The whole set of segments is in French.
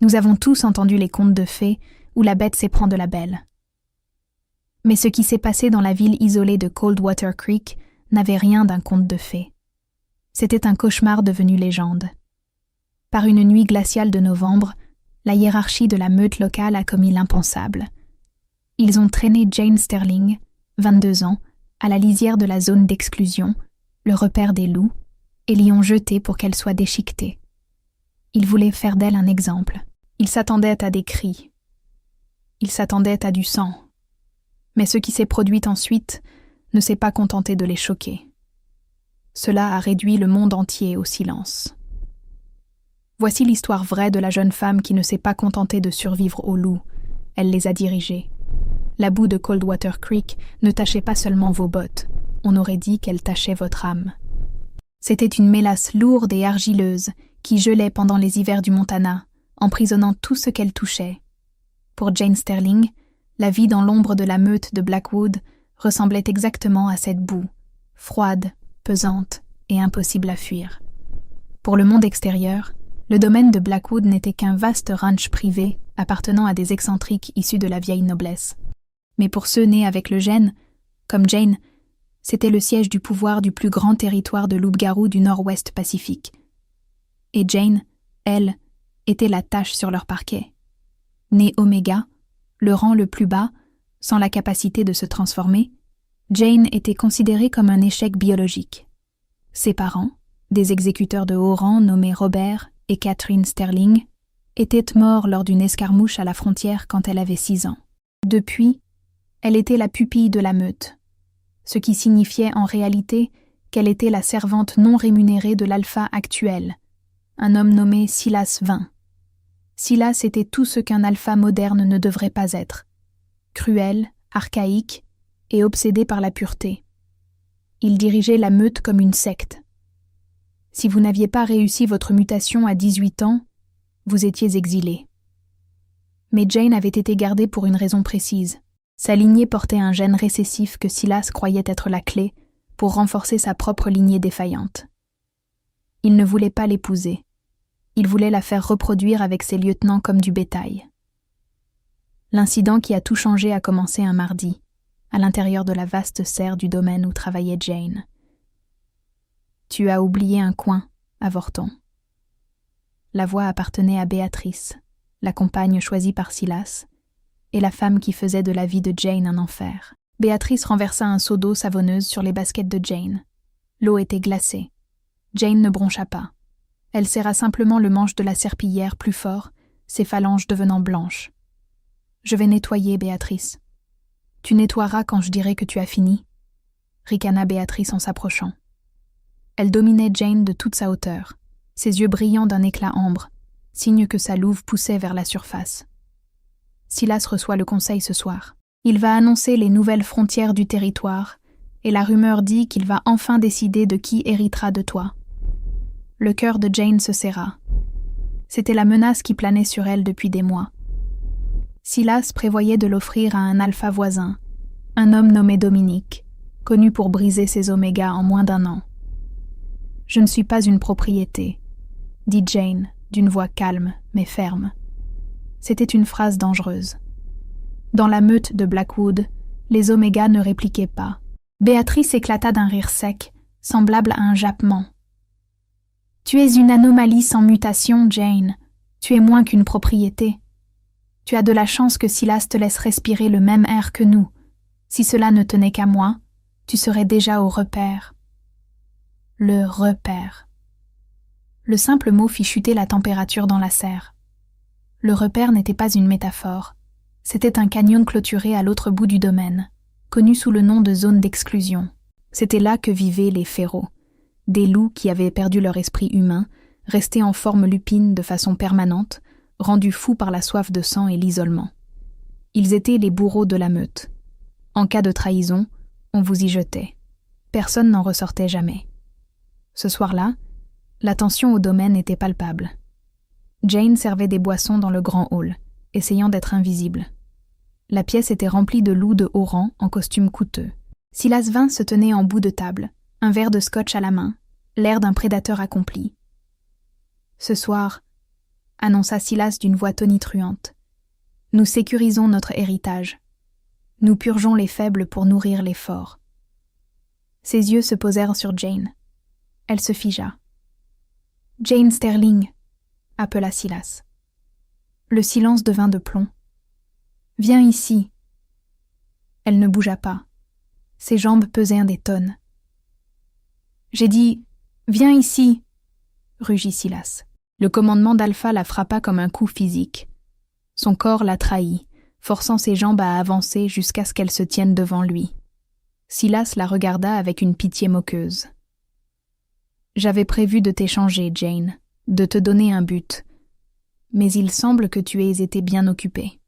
Nous avons tous entendu les contes de fées où la bête s'éprend de la belle. Mais ce qui s'est passé dans la ville isolée de Coldwater Creek n'avait rien d'un conte de fées. C'était un cauchemar devenu légende. Par une nuit glaciale de novembre, la hiérarchie de la meute locale a commis l'impensable. Ils ont traîné Jane Sterling, 22 ans, à la lisière de la zone d'exclusion, le repère des loups, et l'y ont jetée pour qu'elle soit déchiquetée. Ils voulaient faire d'elle un exemple. Ils s'attendaient à des cris. Ils s'attendaient à du sang. Mais ce qui s'est produit ensuite ne s'est pas contenté de les choquer. Cela a réduit le monde entier au silence. Voici l'histoire vraie de la jeune femme qui ne s'est pas contentée de survivre aux loups. Elle les a dirigés. La boue de Coldwater Creek ne tachait pas seulement vos bottes, on aurait dit qu'elle tachait votre âme. C'était une mélasse lourde et argileuse qui gelait pendant les hivers du Montana, emprisonnant tout ce qu'elle touchait. Pour Jane Sterling, la vie dans l'ombre de la meute de Blackwood ressemblait exactement à cette boue, froide, pesante et impossible à fuir. Pour le monde extérieur, le domaine de Blackwood n'était qu'un vaste ranch privé appartenant à des excentriques issus de la vieille noblesse. Mais pour ceux nés avec le gène, comme Jane, c'était le siège du pouvoir du plus grand territoire de loup-garou du nord-ouest Pacifique. Et Jane, elle, était la tache sur leur parquet. Née Oméga, le rang le plus bas, sans la capacité de se transformer, Jane était considérée comme un échec biologique. Ses parents, des exécuteurs de haut rang nommés Robert et Catherine Sterling, étaient morts lors d'une escarmouche à la frontière quand elle avait 6 ans. Depuis, elle était la pupille de la meute, ce qui signifiait en réalité qu'elle était la servante non rémunérée de l'alpha actuel, un homme nommé Silas Vin. Silas était tout ce qu'un alpha moderne ne devrait pas être, cruel, archaïque et obsédé par la pureté. Il dirigeait la meute comme une secte. Si vous n'aviez pas réussi votre mutation à 18 ans, vous étiez exilé. Mais Jane avait été gardée pour une raison précise. Sa lignée portait un gène récessif que Silas croyait être la clé pour renforcer sa propre lignée défaillante. Il ne voulait pas l'épouser. Il voulait la faire reproduire avec ses lieutenants comme du bétail. L'incident qui a tout changé a commencé un mardi, à l'intérieur de la vaste serre du domaine où travaillait Jane. Tu as oublié un coin, avorton. La voix appartenait à Béatrice, la compagne choisie par Silas, et la femme qui faisait de la vie de Jane un enfer. Béatrice renversa un seau d'eau savonneuse sur les baskets de Jane. L'eau était glacée. Jane ne broncha pas. Elle serra simplement le manche de la serpillière plus fort, ses phalanges devenant blanches. « Je vais nettoyer, Béatrice. Tu nettoieras quand je dirai que tu as fini. » ricana Béatrice en s'approchant. Elle dominait Jane de toute sa hauteur, ses yeux brillants d'un éclat ambre, signe que sa louve poussait vers la surface. Silas reçoit le conseil ce soir. Il va annoncer les nouvelles frontières du territoire, et la rumeur dit qu'il va enfin décider de qui héritera de toi. Le cœur de Jane se serra. C'était la menace qui planait sur elle depuis des mois. Silas prévoyait de l'offrir à un alpha voisin, un homme nommé Dominique, connu pour briser ses omégas en moins d'1 an. « Je ne suis pas une propriété », dit Jane, d'une voix calme mais ferme. C'était une phrase dangereuse. Dans la meute de Blackwood, les omégas ne répliquaient pas. Béatrice éclata d'un rire sec, semblable à un jappement. « Tu es une anomalie sans mutation, Jane. Tu es moins qu'une propriété. Tu as de la chance que Silas te laisse respirer le même air que nous. Si cela ne tenait qu'à moi, tu serais déjà au repère. » Le repère. Le simple mot fit chuter la température dans la serre. Le repère n'était pas une métaphore. C'était un canyon clôturé à l'autre bout du domaine, connu sous le nom de zone d'exclusion. C'était là que vivaient les férots, des loups qui avaient perdu leur esprit humain, restés en forme lupine de façon permanente, rendus fous par la soif de sang et l'isolement. Ils étaient les bourreaux de la meute. En cas de trahison, on vous y jetait. Personne n'en ressortait jamais. Ce soir-là, la tension au domaine était palpable. Jane servait des boissons dans le grand hall, essayant d'être invisible. La pièce était remplie de loups de haut rang en costumes coûteux. Silas Vin se tenait en bout de table, un verre de scotch à la main, l'air d'un prédateur accompli. Ce soir, annonça Silas d'une voix tonitruante. Nous sécurisons notre héritage. Nous purgeons les faibles pour nourrir les forts. Ses yeux se posèrent sur Jane. Elle se figea. « Jane Sterling !» appela Silas. Le silence devint de plomb. « Viens ici !» Elle ne bougea pas. Ses jambes pesaient des tonnes. « J'ai dit, viens ici !» rugit Silas. Le commandement d'Alpha la frappa comme un coup physique. Son corps la trahit, forçant ses jambes à avancer jusqu'à ce qu'elle se tienne devant lui. Silas la regarda avec une pitié moqueuse. « J'avais prévu de t'échanger, Jane, de te donner un but, mais il semble que tu aies été bien occupée. »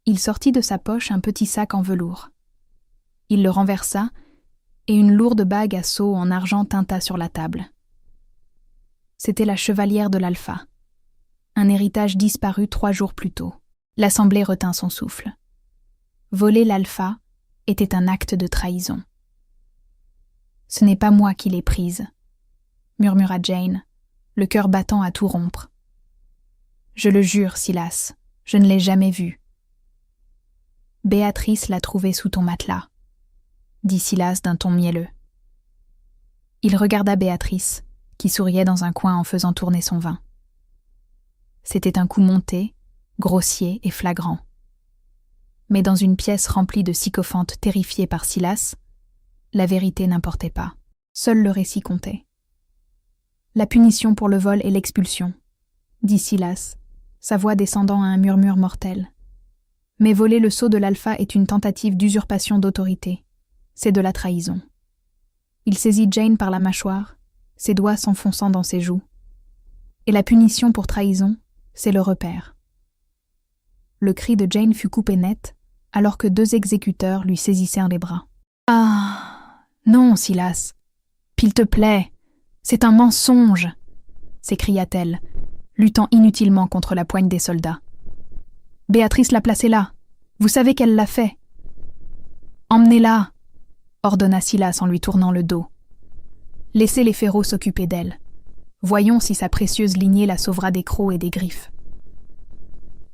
Il sortit de sa poche un petit sac en velours. Il le renversa, et une lourde bague à sceaux en argent tinta sur la table. C'était la chevalière de l'Alpha, un héritage disparu 3 jours plus tôt. L'assemblée retint son souffle. Voler l'Alpha était un acte de trahison. « Ce n'est pas moi qui l'ai prise », murmura Jane, le cœur battant à tout rompre. « Je le jure, Silas, je ne l'ai jamais vue. »« Béatrice l'a trouvée sous ton matelas », dit Silas d'un ton mielleux. Il regarda Béatrice, qui souriait dans un coin en faisant tourner son vin. C'était un coup monté, grossier et flagrant. Mais dans une pièce remplie de sycophantes terrifiées par Silas, la vérité n'importait pas. Seul le récit comptait. « La punition pour le vol est l'expulsion », dit Silas, sa voix descendant à un murmure mortel. « Mais voler le sceau de l'Alpha est une tentative d'usurpation d'autorité. C'est de la trahison. » Il saisit Jane par la mâchoire, ses doigts s'enfonçant dans ses joues. « Et la punition pour trahison, c'est le repère. » Le cri de Jane fut coupé net, alors que 2 exécuteurs lui saisissèrent les bras. « Ah, non, Silas, qu'il te plaît, c'est un mensonge !» s'écria-t-elle, luttant inutilement contre la poigne des soldats. « Béatrice l'a placée là. Vous savez qu'elle l'a fait. »« Emmenez-la !» ordonna Silas en lui tournant le dos. « Laissez les férots s'occuper d'elle. Voyons si sa précieuse lignée la sauvera des crocs et des griffes. »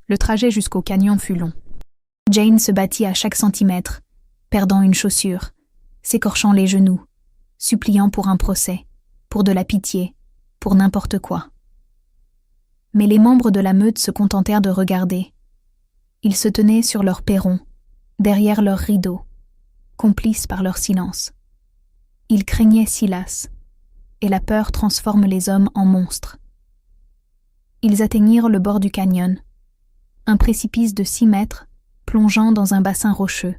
Le trajet jusqu'au canyon fut long. Jane se battit à chaque centimètre, perdant une chaussure, s'écorchant les genoux, suppliant pour un procès, pour de la pitié, pour n'importe quoi. Mais les membres de la meute se contentèrent de regarder. Ils se tenaient sur leur perron, derrière leurs rideaux, complices par leur silence. Ils craignaient Silas, et la peur transforme les hommes en monstres. Ils atteignirent le bord du canyon, un précipice de 6 mètres, plongeant dans un bassin rocheux,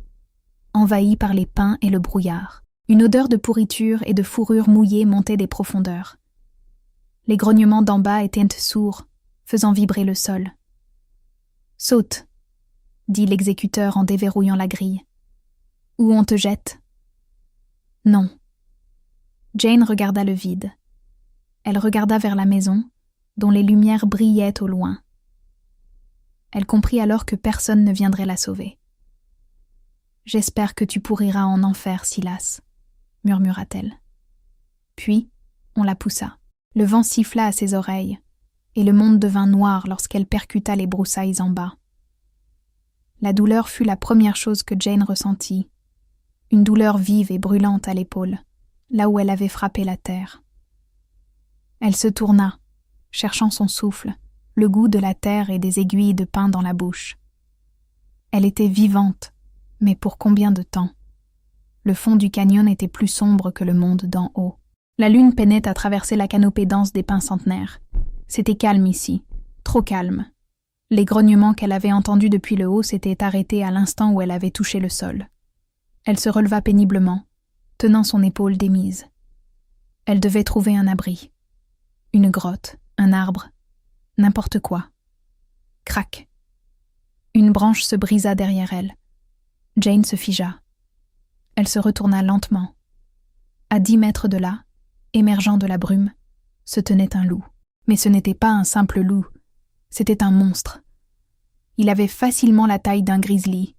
envahi par les pins et le brouillard. Une odeur de pourriture et de fourrure mouillée montait des profondeurs. Les grognements d'en bas étaient sourds, faisant vibrer le sol. « Saute !» dit l'exécuteur en déverrouillant la grille. « Ou on te jette ?» « Non. » Jane regarda le vide. Elle regarda vers la maison, dont les lumières brillaient au loin. Elle comprit alors que personne ne viendrait la sauver. « J'espère que tu pourriras en enfer, Silas, » murmura-t-elle. Puis, on la poussa. Le vent siffla à ses oreilles, et le monde devint noir lorsqu'elle percuta les broussailles en bas. La douleur fut la première chose que Jane ressentit, une douleur vive et brûlante à l'épaule, là où elle avait frappé la terre. Elle se tourna, cherchant son souffle, le goût de la terre et des aiguilles de pin dans la bouche. Elle était vivante, mais pour combien de temps? Le fond du canyon était plus sombre que le monde d'en haut. La lune peinait à traverser la canopée dense des pins centenaires. C'était calme ici, trop calme. Les grognements qu'elle avait entendus depuis le haut s'étaient arrêtés à l'instant où elle avait touché le sol. Elle se releva péniblement, tenant son épaule démise. Elle devait trouver un abri. Une grotte, un arbre, n'importe quoi. Crac. Une branche se brisa derrière elle. Jane se figea. Elle se retourna lentement. À 10 mètres de là, émergeant de la brume, se tenait un loup. Mais ce n'était pas un simple loup, c'était un monstre. Il avait facilement la taille d'un grizzly.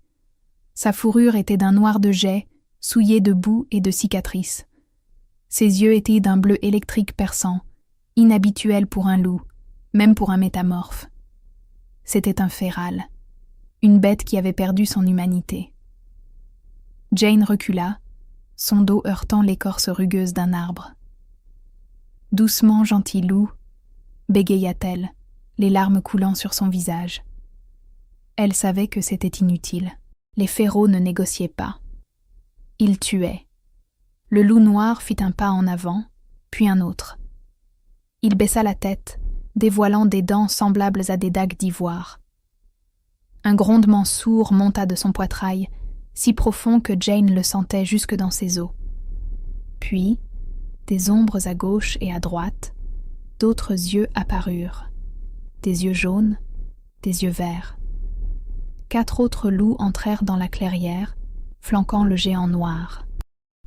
Sa fourrure était d'un noir de jais, souillé de boue et de cicatrices. Ses yeux étaient d'un bleu électrique perçant, inhabituel pour un loup, même pour un métamorphe. C'était un féral, une bête qui avait perdu son humanité. Jane recula, son dos heurtant l'écorce rugueuse d'un arbre. « Doucement, gentil loup », bégaya-t-elle, les larmes coulant sur son visage. Elle savait que c'était inutile. Les férods ne négociaient pas. Ils tuaient. Le loup noir fit un pas en avant, puis un autre. Il baissa la tête, dévoilant des dents semblables à des dagues d'ivoire. Un grondement sourd monta de son poitrail, si profond que Jane le sentait jusque dans ses os. Puis, des ombres à gauche et à droite, d'autres yeux apparurent. Des yeux jaunes, des yeux verts. 4 autres loups entrèrent dans la clairière, flanquant le géant noir.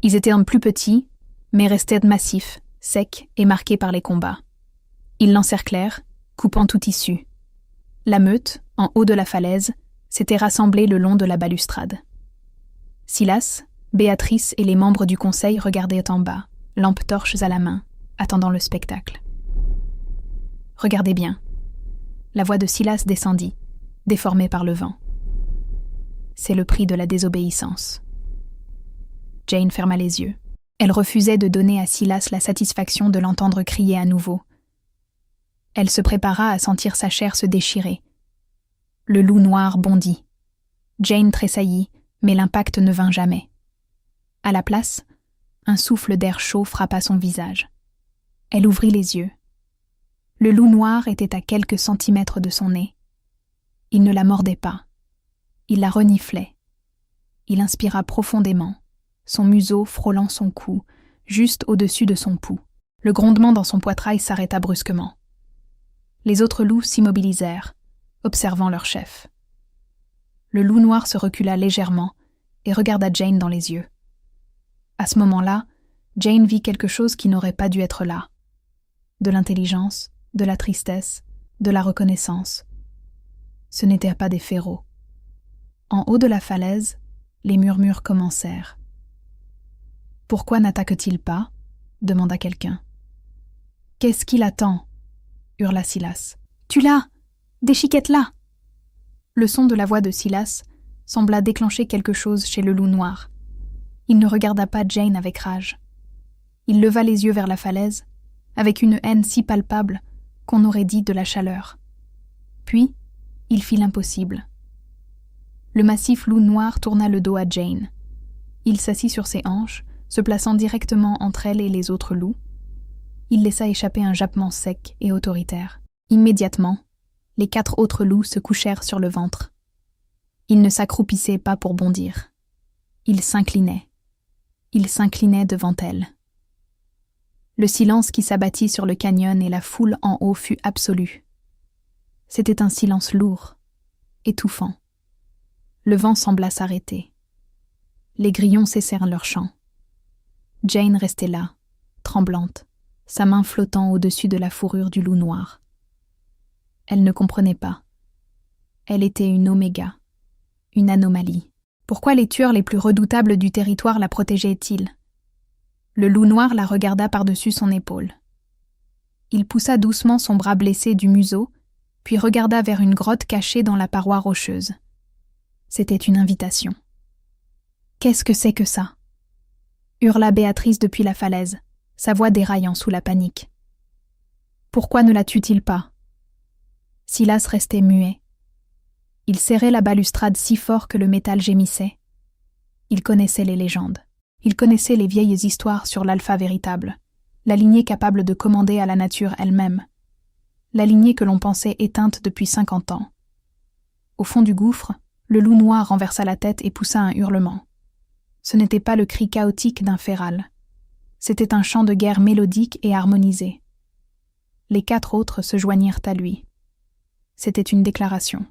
Ils étaient un plus petits, mais restaient massifs, secs et marqués par les combats. Ils l'encerclèrent, coupant tout issue. La meute, en haut de la falaise, s'était rassemblée le long de la balustrade. Silas, Béatrice et les membres du conseil regardaient en bas, lampes torches à la main, attendant le spectacle. « Regardez bien. » La voix de Silas descendit, déformée par le vent. « C'est le prix de la désobéissance. » Jane ferma les yeux. Elle refusait de donner à Silas la satisfaction de l'entendre crier à nouveau. Elle se prépara à sentir sa chair se déchirer. Le loup noir bondit. Jane tressaillit, mais l'impact ne vint jamais. À la place, un souffle d'air chaud frappa son visage. Elle ouvrit les yeux. Le loup noir était à quelques centimètres de son nez. Il ne la mordait pas. Il la reniflait. Il inspira profondément, son museau frôlant son cou, juste au-dessus de son pouls. Le grondement dans son poitrail s'arrêta brusquement. Les autres loups s'immobilisèrent, observant leur chef. Le loup noir se recula légèrement et regarda Jane dans les yeux. À ce moment-là, Jane vit quelque chose qui n'aurait pas dû être là. De l'intelligence, de la tristesse, de la reconnaissance. Ce n'étaient pas des férods. En haut de la falaise, les murmures commencèrent. « Pourquoi n'attaque-t-il pas ?» demanda quelqu'un. « Qu'est-ce qu'il attend ?» hurla Silas. « Tue-la ! Déchiquette-la !» Le son de la voix de Silas sembla déclencher quelque chose chez le loup noir. Il ne regarda pas Jane avec rage. Il leva les yeux vers la falaise, avec une haine si palpable qu'on aurait dit de la chaleur. Puis, il fit l'impossible. Le massif loup noir tourna le dos à Jane. Il s'assit sur ses hanches, se plaçant directement entre elle et les autres loups. Il laissa échapper un jappement sec et autoritaire. Immédiatement, les 4 autres loups se couchèrent sur le ventre. Ils ne s'accroupissaient pas pour bondir. Ils s'inclinaient. Ils s'inclinaient devant elle. Le silence qui s'abattit sur le canyon et la foule en haut fut absolu. C'était un silence lourd, étouffant. Le vent sembla s'arrêter. Les grillons cessèrent leur chant. Jane restait là, tremblante, sa main flottant au-dessus de la fourrure du loup noir. Elle ne comprenait pas. Elle était une oméga, une anomalie. Pourquoi les tueurs les plus redoutables du territoire la protégeaient-ils ? Le loup noir la regarda par-dessus son épaule. Il poussa doucement son bras blessé du museau, puis regarda vers une grotte cachée dans la paroi rocheuse. C'était une invitation. « Qu'est-ce que c'est que ça ?» hurla Béatrice depuis la falaise, sa voix déraillant sous la panique. « Pourquoi ne la tue-t-il pas ?» Silas restait muet. Il serrait la balustrade si fort que le métal gémissait. Il connaissait les légendes. Il connaissait les vieilles histoires sur l'alpha véritable, la lignée capable de commander à la nature elle-même, la lignée que l'on pensait éteinte depuis 50 ans. Au fond du gouffre, le loup noir renversa la tête et poussa un hurlement. Ce n'était pas le cri chaotique d'un féral. C'était un chant de guerre mélodique et harmonisé. Les 4 autres se joignirent à lui. C'était une déclaration.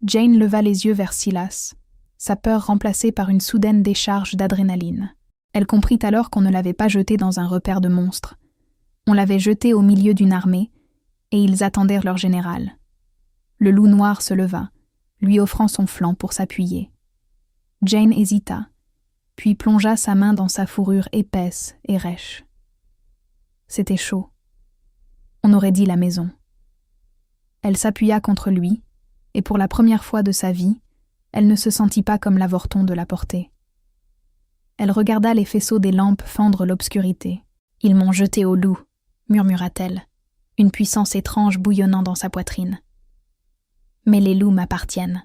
Jane leva les yeux vers Silas, sa peur remplacée par une soudaine décharge d'adrénaline. Elle comprit alors qu'on ne l'avait pas jeté dans un repère de monstres. On l'avait jeté au milieu d'une armée, et ils attendirent leur général. Le loup noir se leva, lui offrant son flanc pour s'appuyer. Jane hésita, puis plongea sa main dans sa fourrure épaisse et rêche. C'était chaud. On aurait dit la maison. Elle s'appuya contre lui, et pour la première fois de sa vie, elle ne se sentit pas comme l'avorton de la portée. Elle regarda les faisceaux des lampes fendre l'obscurité. « Ils m'ont jeté au loup », murmura-t-elle, une puissance étrange bouillonnant dans sa poitrine. « Mais les loups m'appartiennent. »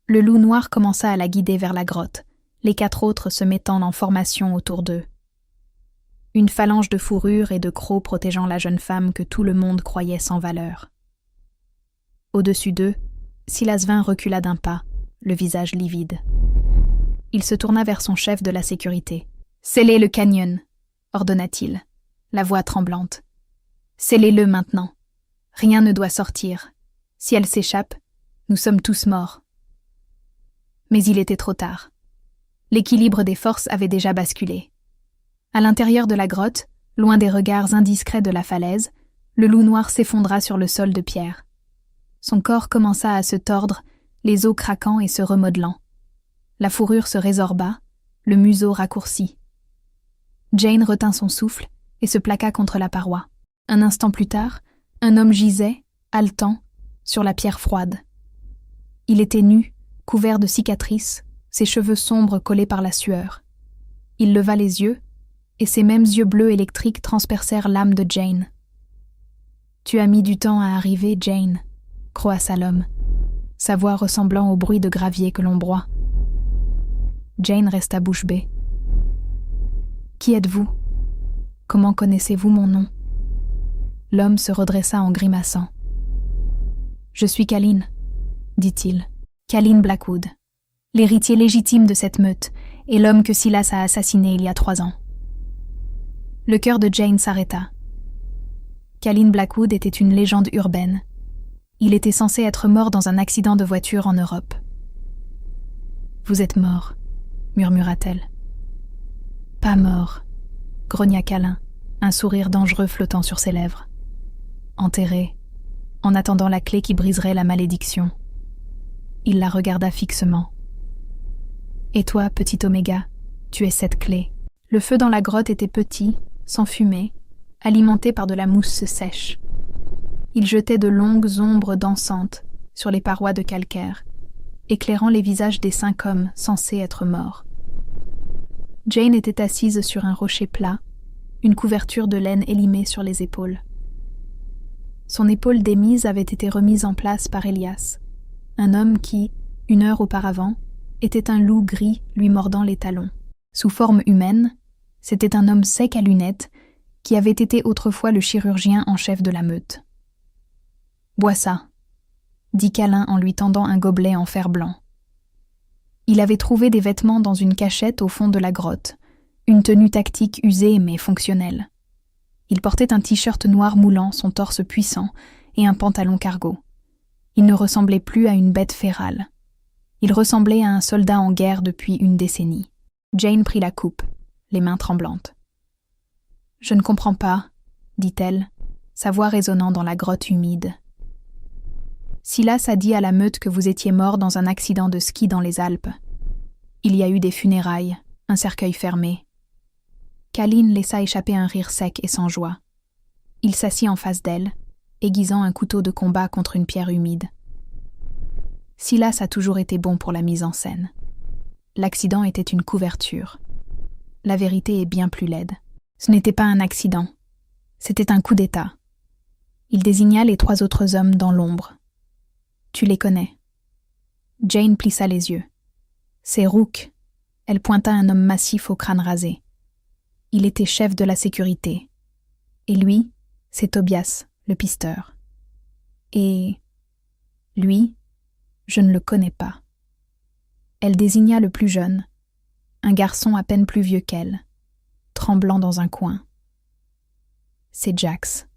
Le loup noir commença à la guider vers la grotte, les 4 autres se mettant en formation autour d'eux. Une phalange de fourrures et de crocs protégeant la jeune femme que tout le monde croyait sans valeur. Au-dessus d'eux, Silas Vin recula d'un pas, le visage livide. Il se tourna vers son chef de la sécurité. « Scellez le canyon !» ordonna-t-il, la voix tremblante. « Scellez-le maintenant. Rien ne doit sortir. Si elle s'échappe, nous sommes tous morts. » Mais il était trop tard. L'équilibre des forces avait déjà basculé. À l'intérieur de la grotte, loin des regards indiscrets de la falaise, le loup noir s'effondra sur le sol de pierre. Son corps commença à se tordre, les os craquant et se remodelant. La fourrure se résorba, le museau raccourci. Jane retint son souffle et se plaqua contre la paroi. Un instant plus tard, un homme gisait, haletant, sur la pierre froide. Il était nu, couvert de cicatrices, ses cheveux sombres collés par la sueur. Il leva les yeux, et ces mêmes yeux bleus électriques transpercèrent l'âme de Jane. « Tu as mis du temps à arriver, Jane », croassa l'homme, sa voix ressemblant au bruit de gravier que l'on broie. Jane resta bouche bée. « Qui êtes-vous ? Comment connaissez-vous mon nom ?» L'homme se redressa en grimaçant. « Je suis Kalin, » dit-il. « Kalin Blackwood, l'héritier légitime de cette meute et l'homme que Silas a assassiné il y a 3 ans. » Le cœur de Jane s'arrêta. Kalin Blackwood était une légende urbaine. Il était censé être mort dans un accident de voiture en Europe. « Vous êtes mort, » murmura-t-elle. « Pas mort, » grogna Kalin, un sourire dangereux flottant sur ses lèvres. « Enterré, en attendant la clé qui briserait la malédiction. » Il la regarda fixement. « Et toi, petit Oméga, tu es cette clé. » Le feu dans la grotte était petit, sans fumée, alimenté par de la mousse sèche. Il jetait de longues ombres dansantes sur les parois de calcaire, éclairant les visages des 5 hommes censés être morts. Jane était assise sur un rocher plat, une couverture de laine élimée sur les épaules. Son épaule démise avait été remise en place par Elias, un homme qui, 1 heure auparavant, était un loup gris lui mordant les talons. Sous forme humaine, c'était un homme sec à lunettes qui avait été autrefois le chirurgien en chef de la meute. « Bois ça », dit Kalin en lui tendant un gobelet en fer blanc. Il avait trouvé des vêtements dans une cachette au fond de la grotte, une tenue tactique usée mais fonctionnelle. Il portait un t-shirt noir moulant son torse puissant et un pantalon cargo. Il ne ressemblait plus à une bête férale. Il ressemblait à un soldat en guerre depuis 1 décennie. Jane prit la coupe, les mains tremblantes. « Je ne comprends pas, » dit-elle, sa voix résonnant dans la grotte humide. « Silas a dit à la meute que vous étiez mort dans un accident de ski dans les Alpes. Il y a eu des funérailles, un cercueil fermé. » Kalin laissa échapper un rire sec et sans joie. Il s'assit en face d'elle, aiguisant un couteau de combat contre une pierre humide. Silas a toujours été bon pour la mise en scène. L'accident était une couverture. La vérité est bien plus laide. Ce n'était pas un accident. C'était un coup d'État. Il désigna les 3 autres hommes dans l'ombre. « Tu les connais. » Jane plissa les yeux. « C'est Rook. » Elle pointa un homme massif au crâne rasé. Il était chef de la sécurité. Et lui, c'est Tobias, le pisteur. Et lui, je ne le connais pas. Elle désigna le plus jeune, un garçon à peine plus vieux qu'elle, tremblant dans un coin. « C'est Jax, »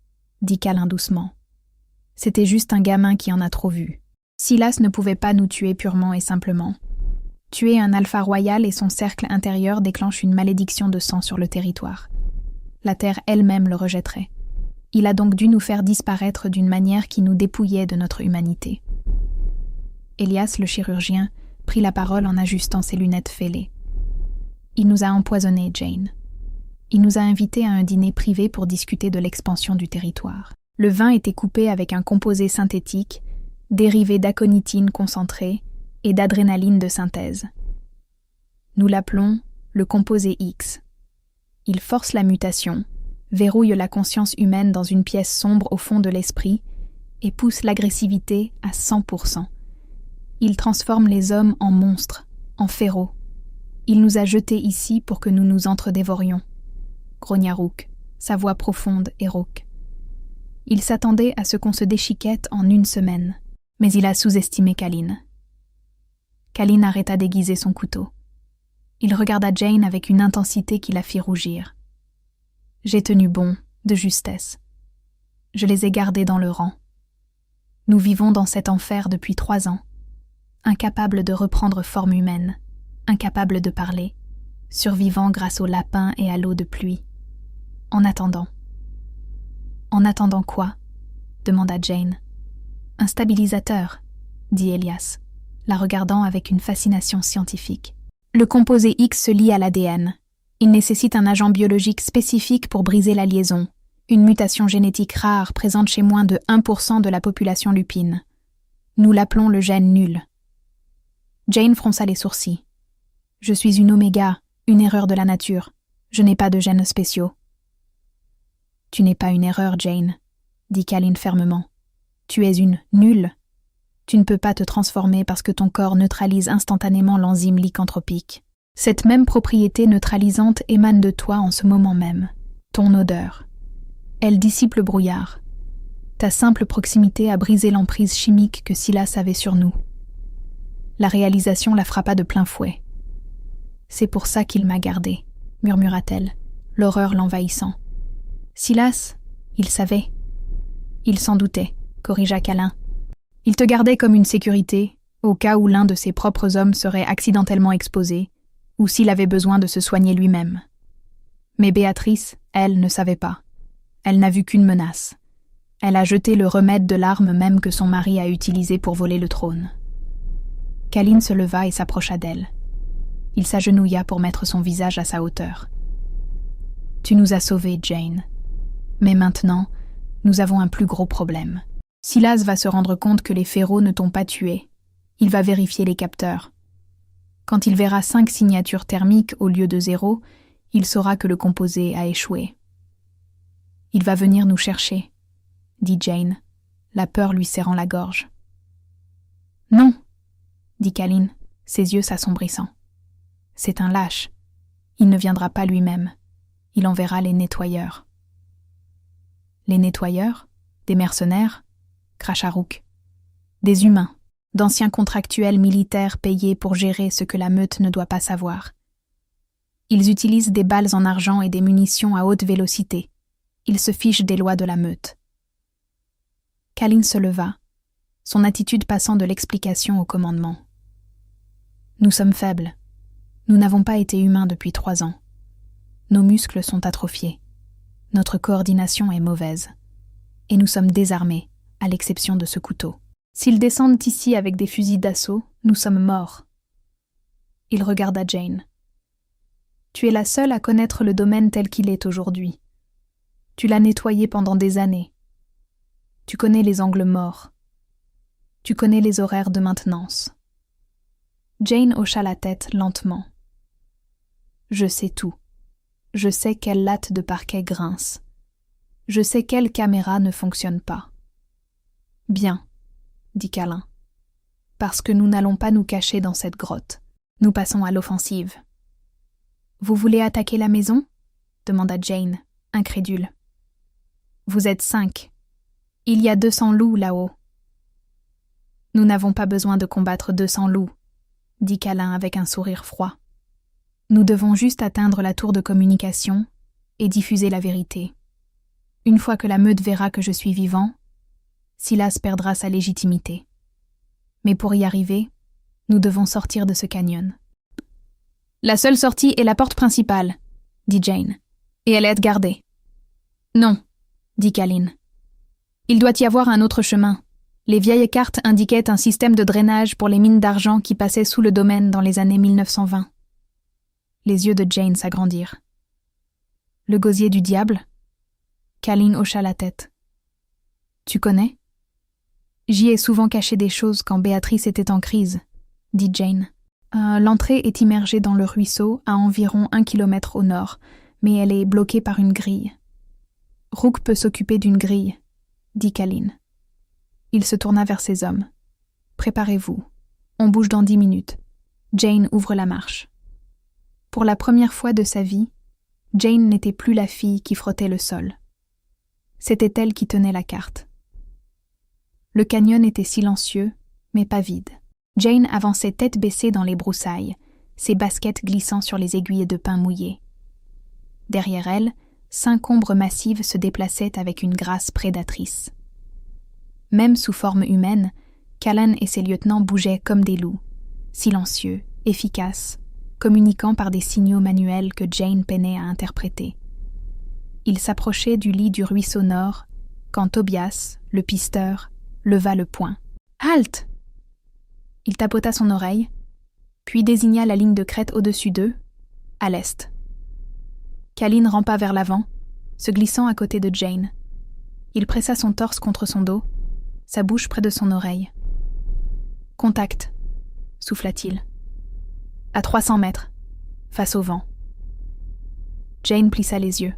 dit Kalin doucement. « C'était juste un gamin qui en a trop vu. Silas ne pouvait pas nous tuer purement et simplement. Tuer un alpha royal et son cercle intérieur déclenche une malédiction de sang sur le territoire. La terre elle-même le rejetterait. Il a donc dû nous faire disparaître d'une manière qui nous dépouillait de notre humanité. » Elias, le chirurgien, prit la parole en ajustant ses lunettes fêlées. « Il nous a empoisonnés, Jane. Il nous a invités à un dîner privé pour discuter de l'expansion du territoire. Le vin était coupé avec un composé synthétique, dérivé d'aconitine concentrée et d'adrénaline de synthèse. Nous l'appelons le composé X. Il force la mutation, verrouille la conscience humaine dans une pièce sombre au fond de l'esprit et pousse l'agressivité à 100%. Il transforme les hommes en monstres, en férods. Il nous a jetés ici pour que nous nous entre-dévorions. Grogna Rook, sa voix profonde et rauque. Il s'attendait à ce qu'on se déchiquette en 1 semaine, mais il a sous-estimé Kalin. Kalin arrêta d'aiguiser son couteau. Il regarda Jane avec une intensité qui la fit rougir. J'ai tenu bon, de justesse. Je les ai gardés dans le rang. Nous vivons dans cet enfer depuis 3 ans, incapables de reprendre forme humaine, incapables de parler, survivant grâce aux lapins et à l'eau de pluie. En attendant. En attendant quoi ? Demanda Jane. Un stabilisateur, dit Elias, la regardant avec une fascination scientifique. Le composé X se lie à l'ADN. Il nécessite un agent biologique spécifique pour briser la liaison, une mutation génétique rare présente chez moins de 1% de la population lupine. Nous l'appelons le gène nul. Jane fronça les sourcils. Je suis une oméga, une erreur de la nature. Je n'ai pas de gènes spéciaux. Tu n'es pas une erreur, Jane, dit Kalin fermement. Tu es une nulle. Tu ne peux pas te transformer parce que ton corps neutralise instantanément l'enzyme lycanthropique. Cette même propriété neutralisante émane de toi en ce moment même. Ton odeur. Elle dissipe le brouillard. Ta simple proximité a brisé l'emprise chimique que Silas avait sur nous. La réalisation la frappa de plein fouet. C'est pour ça qu'il m'a gardée, murmura-t-elle, l'horreur l'envahissant. Silas, il savait. Il s'en doutait, corrigea Kalin. Il te gardait comme une sécurité, au cas où l'un de ses propres hommes serait accidentellement exposé, ou s'il avait besoin de se soigner lui-même. Mais Béatrice, elle, ne savait pas. Elle n'a vu qu'une menace. Elle a jeté le remède de l'arme même que son mari a utilisé pour voler le trône. Kalin se leva et s'approcha d'elle. Il s'agenouilla pour mettre son visage à sa hauteur. « Tu nous as sauvés, Jane. Mais maintenant, nous avons un plus gros problème. Silas va se rendre compte que les férods ne t'ont pas tué. Il va vérifier les capteurs. Quand il verra 5 signatures thermiques au lieu de 0, il saura que le composé a échoué. Il va venir nous chercher, dit Jane, la peur lui serrant la gorge. Non, dit Kalin, ses yeux s'assombrissant. C'est un lâche. Il ne viendra pas lui-même. Il enverra les nettoyeurs. Les nettoyeurs ? Des mercenaires ? Cracha Rook. Des humains, d'anciens contractuels militaires payés pour gérer ce que la meute ne doit pas savoir. Ils utilisent des balles en argent et des munitions à haute vélocité. Ils se fichent des lois de la meute. Kalin se leva, son attitude passant de l'explication au commandement. Nous sommes faibles. Nous n'avons pas été humains depuis 3 ans. Nos muscles sont atrophiés. Notre coordination est mauvaise. Et nous sommes désarmés, à l'exception de ce couteau. S'ils descendent ici avec des fusils d'assaut, nous sommes morts. Il regarda Jane. Tu es la seule à connaître le domaine tel qu'il est aujourd'hui. Tu l'as nettoyé pendant des années. Tu connais les angles morts. Tu connais les horaires de maintenance. Jane hocha la tête lentement. Je sais tout. Je sais quelle latte de parquet grince. Je sais quelle caméra ne fonctionne pas. Bien, dit Kalin. Parce que nous n'allons pas nous cacher dans cette grotte. Nous passons à l'offensive. Vous voulez attaquer la maison ? Demanda Jane, incrédule. Vous êtes 5. Il y a 200 loups là-haut. Nous n'avons pas besoin de combattre 200 loups, dit Kalin avec un sourire froid. Nous devons juste atteindre la tour de communication et diffuser la vérité. Une fois que la meute verra que je suis vivant, Silas perdra sa légitimité. Mais pour y arriver, nous devons sortir de ce canyon. La seule sortie est la porte principale, dit Jane, et elle est gardée. Non, dit Kalin. Il doit y avoir un autre chemin. Les vieilles cartes indiquaient un système de drainage pour les mines d'argent qui passaient sous le domaine dans les années 1920. Les yeux de Jane s'agrandirent. Le gosier du diable? Kalin hocha la tête. Tu connais? J'y ai souvent caché des choses quand Béatrice était en crise, dit Jane. L'entrée est immergée dans le ruisseau à environ 1 kilomètre au nord, mais elle est bloquée par une grille. Rook peut s'occuper d'une grille, dit Kalin. Il se tourna vers ses hommes. Préparez-vous. On bouge dans 10 minutes. Jane ouvre la marche. Pour la première fois de sa vie, Jane n'était plus la fille qui frottait le sol. C'était elle qui tenait la carte. Le canyon était silencieux, mais pas vide. Jane avançait tête baissée dans les broussailles, ses baskets glissant sur les aiguilles de pin mouillées. Derrière elle, 5 ombres massives se déplaçaient avec une grâce prédatrice. Même sous forme humaine, Callan et ses lieutenants bougeaient comme des loups, silencieux, efficaces, communiquant par des signaux manuels que Jane peinait à interpréter. Ils s'approchaient du lit du ruisseau nord quand Tobias, le pisteur, leva le poing. « Halte !» Il tapota son oreille, puis désigna la ligne de crête au-dessus d'eux, à l'est. Kalin rampa vers l'avant, se glissant à côté de Jane. Il pressa son torse contre son dos, sa bouche près de son oreille. « Contact !» souffla-t-il. « À 300 mètres, face au vent. » Jane plissa les yeux.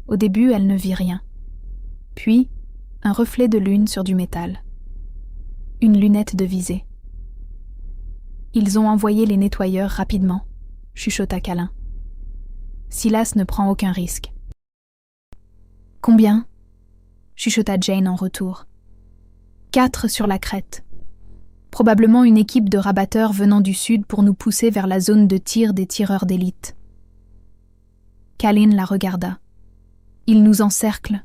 Au début, elle ne vit rien. Puis, un reflet de lune sur du métal. Une lunette de visée. « Ils ont envoyé les nettoyeurs rapidement, » chuchota Calin. « Silas ne prend aucun risque. »« Combien ?» chuchota Jane en retour. « 4 sur la crête. Probablement une équipe de rabatteurs venant du sud pour nous pousser vers la zone de tir des tireurs d'élite. » Kalin la regarda. « Ils nous encerclent. »«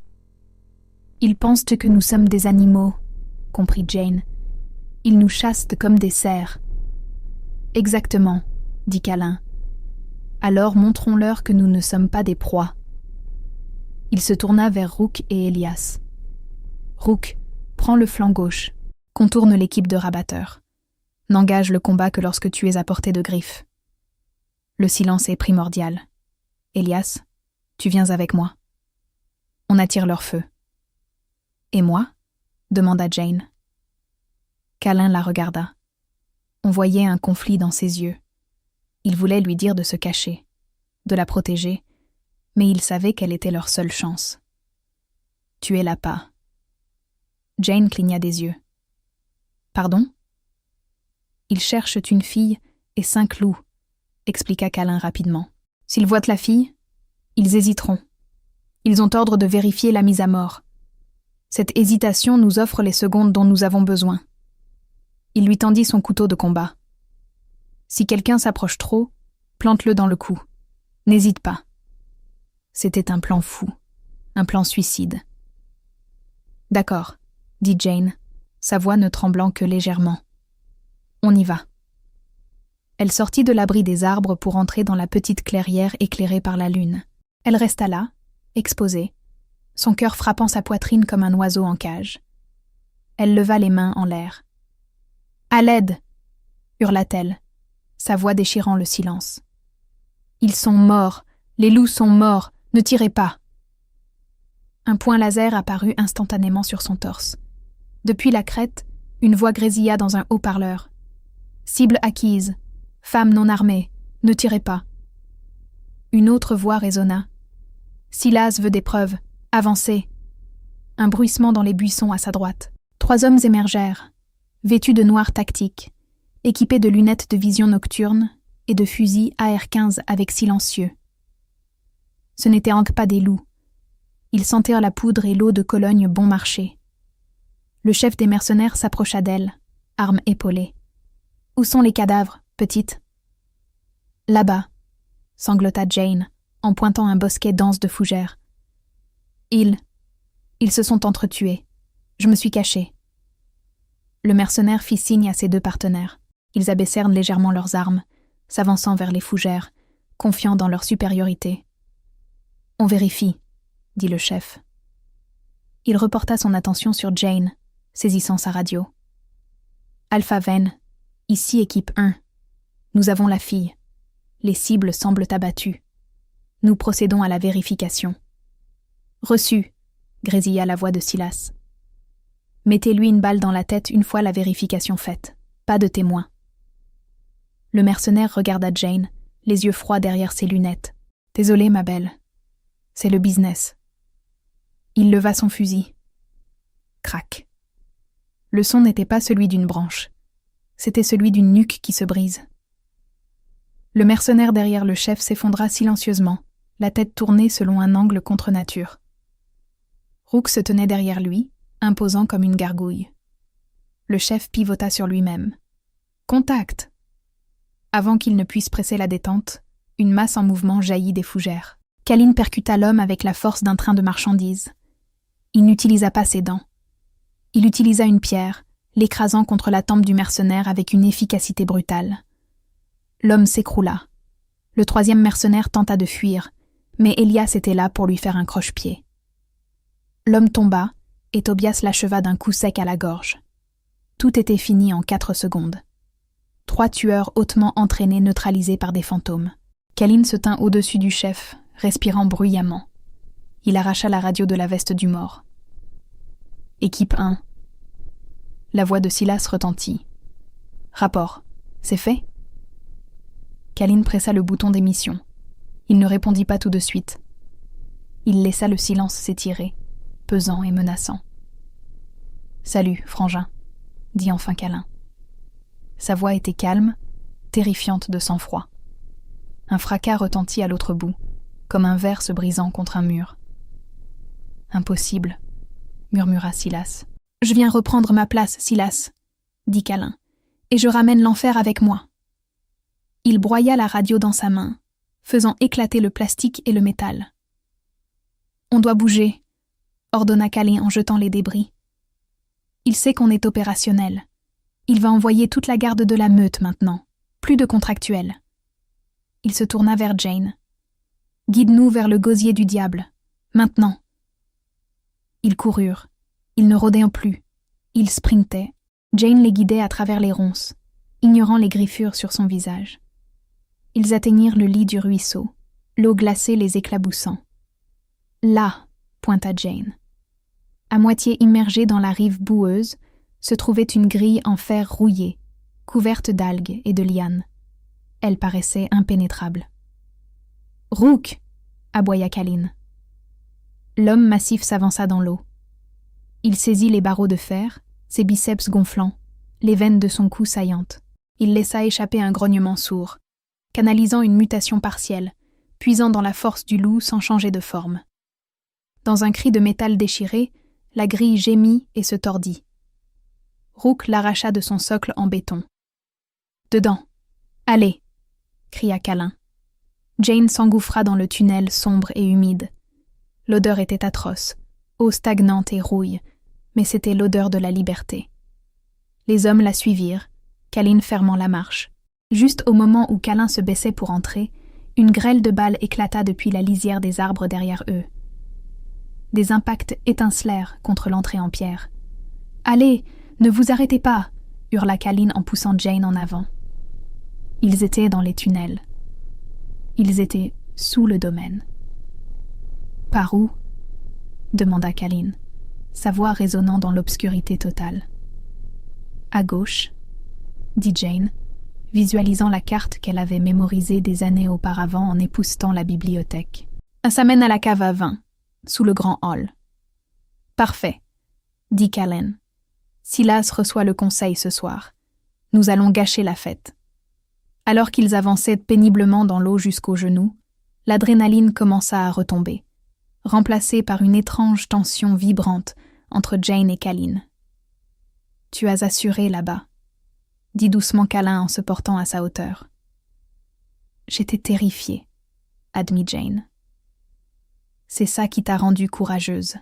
Ils pensent que nous sommes des animaux, » comprit Jane. « Ils nous chassent comme des cerfs. »« Exactement, » dit Kalin. « Alors montrons-leur que nous ne sommes pas des proies. » Il se tourna vers Rook et Elias. « Rook, prends le flanc gauche. Contourne l'équipe de rabatteurs. N'engage le combat que lorsque tu es à portée de griffe. Le silence est primordial. Elias, tu viens avec moi. On attire leur feu. »« Et moi ?» demanda Jane. Calin la regarda. On voyait un conflit dans ses yeux. Il voulait lui dire de se cacher, de la protéger, mais il savait qu'elle était leur seule chance. « Tu es l'appât. » Jane cligna des yeux. « Pardon ?»« Ils cherchent une fille et 5 loups, » expliqua Calin rapidement. « S'ils voient la fille, ils hésiteront. Ils ont ordre de vérifier la mise à mort. Cette hésitation nous offre les secondes dont nous avons besoin. » Il lui tendit son couteau de combat. « Si quelqu'un s'approche trop, plante-le dans le cou. N'hésite pas. » C'était un plan fou, un plan suicide. « D'accord, » dit Jane, sa voix ne tremblant que légèrement. « On y va. » Elle sortit de l'abri des arbres pour entrer dans la petite clairière éclairée par la lune. Elle resta là, exposée, son cœur frappant sa poitrine comme un oiseau en cage. Elle leva les mains en l'air. « À l'aide !» hurla-t-elle, sa voix déchirant le silence. « Ils sont morts, les loups sont morts, ne tirez pas !» Un point laser apparut instantanément sur son torse. Depuis la crête, une voix grésilla dans un haut-parleur. « Cible acquise, femme non armée, ne tirez pas !» Une autre voix résonna. « Silas veut des preuves, avancez !» Un bruissement dans les buissons à sa droite. 3 hommes émergèrent, vêtus de noir tactique, équipés de lunettes de vision nocturne et de fusils AR-15 avec silencieux. Ce n'étaient donc pas des loups. Ils sentirent la poudre et l'eau de Cologne bon marché. Le chef des mercenaires s'approcha d'elle, arme épaulée. « Où sont les cadavres, petite ?»« Là-bas, » sanglota Jane, en pointant un bosquet dense de fougères. « Ils se sont entretués. Je me suis cachée. » Le mercenaire fit signe à ses 2 partenaires. Ils abaissèrent légèrement leurs armes, s'avançant vers les fougères, confiants dans leur supériorité. « On vérifie, » dit le chef. Il reporta son attention sur Jane, saisissant sa radio. « Alpha Ven, ici équipe 1. Nous avons la fille. Les cibles semblent abattues. Nous procédons à la vérification. Reçu, grésilla la voix de Silas. Mettez-lui une balle dans la tête une fois la vérification faite. Pas de témoin. Le mercenaire regarda Jane, les yeux froids derrière ses lunettes. Désolée, ma belle. C'est le business. Il leva son fusil. Crac. Le son n'était pas celui d'une branche. C'était celui d'une nuque qui se brise. Le mercenaire derrière le chef s'effondra silencieusement, la tête tournée selon un angle contre nature. Rook se tenait derrière lui, imposant comme une gargouille. Le chef pivota sur lui-même. Contact! Avant qu'il ne puisse presser la détente, une masse en mouvement jaillit des fougères. Kalin percuta l'homme avec la force d'un train de marchandises. Il n'utilisa pas ses dents. Il utilisa une pierre, l'écrasant contre la tempe du mercenaire avec une efficacité brutale. L'homme s'écroula. Le troisième mercenaire tenta de fuir, mais Elias était là pour lui faire un croche-pied. L'homme tomba, et Tobias l'acheva d'un coup sec à la gorge. Tout était fini en 4 secondes. 3 tueurs hautement entraînés neutralisés par des fantômes. Kalin se tint au-dessus du chef, respirant bruyamment. Il arracha la radio de la veste du mort. Équipe 1. La voix de Silas retentit. Rapport. C'est fait? Kalin pressa le bouton d'émission. Il ne répondit pas tout de suite. Il laissa le silence s'étirer, pesant et menaçant. Salut, frangin, dit enfin Kalin. Sa voix était calme, terrifiante de sang-froid. Un fracas retentit à l'autre bout, comme un verre se brisant contre un mur. Impossible, murmura Silas. Je viens reprendre ma place, Silas, dit Kalin, et je ramène l'enfer avec moi. Il broya la radio dans sa main, faisant éclater le plastique et le métal. On doit bouger, ordonna Kalin en jetant les débris. Il sait qu'on est opérationnel. Il va envoyer toute la garde de la meute maintenant, plus de contractuels. Il se tourna vers Jane. Guide-nous vers le gosier du diable, maintenant. Ils coururent. Ils ne rôdaient plus. Ils sprintaient. Jane les guidait à travers les ronces, ignorant les griffures sur son visage. Ils atteignirent le lit du ruisseau, l'eau glacée les éclaboussant. Là, pointa Jane. À moitié immergée dans la rive boueuse, se trouvait une grille en fer rouillé, couverte d'algues et de lianes. Elle paraissait impénétrable. « Rook !» aboya Kalin. L'homme massif s'avança dans l'eau. Il saisit les barreaux de fer, ses biceps gonflants, les veines de son cou saillantes. Il laissa échapper un grognement sourd, canalisant une mutation partielle, puisant dans la force du loup sans changer de forme. Dans un cri de métal déchiré, la grille gémit et se tordit. Rook l'arracha de son socle en béton. « Dedans! Allez !» cria Kalin. Jane s'engouffra dans le tunnel sombre et humide. L'odeur était atroce, eau stagnante et rouille, mais c'était l'odeur de la liberté. Les hommes la suivirent, Kalin fermant la marche. Juste au moment où Kalin se baissait pour entrer, une grêle de balles éclata depuis la lisière des arbres derrière eux. Des impacts étincelèrent contre l'entrée en pierre. « Allez, ne vous arrêtez pas !» hurla Kalin en poussant Jane en avant. Ils étaient dans les tunnels. Ils étaient sous le domaine. « Par où ?» demanda Kalin, sa voix résonnant dans l'obscurité totale. « À gauche » dit Jane, visualisant la carte qu'elle avait mémorisée des années auparavant en époussetant la bibliothèque. « Ça mène à la cave à vin, sous le grand hall. »« Parfait, » dit Kalin. « Silas reçoit le conseil ce soir. Nous allons gâcher la fête. » Alors qu'ils avançaient péniblement dans l'eau jusqu'aux genoux, l'adrénaline commença à retomber, remplacée par une étrange tension vibrante entre Jane et Kalin. « Tu as assuré là-bas, » dit doucement Kalin en se portant à sa hauteur. « J'étais terrifiée, » admit Jane. « C'est ça qui t'a rendue courageuse, »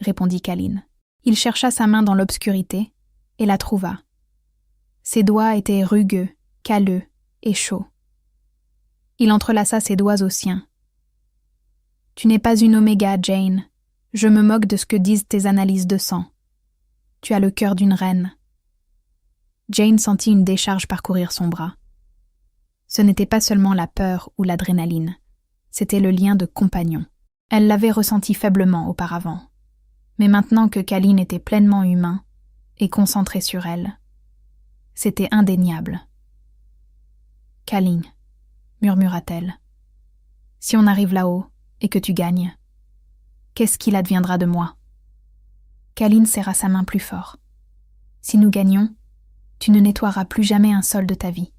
répondit Kalin. Il chercha sa main dans l'obscurité et la trouva. Ses doigts étaient rugueux, calleux et chauds. Il entrelaça ses doigts aux siens. « Tu n'es pas une oméga, Jane. Je me moque de ce que disent tes analyses de sang. Tu as le cœur d'une reine. » Jane sentit une décharge parcourir son bras. Ce n'était pas seulement la peur ou l'adrénaline. C'était le lien de compagnon. Elle l'avait ressenti faiblement auparavant. Mais maintenant que Kalin était pleinement humain et concentré sur elle, c'était indéniable. « Kalin, murmura-t-elle, si on arrive là-haut et que tu gagnes, qu'est-ce qu'il adviendra de moi ?» Kalin serra sa main plus fort. « Si nous gagnons, tu ne nettoieras plus jamais un sol de ta vie.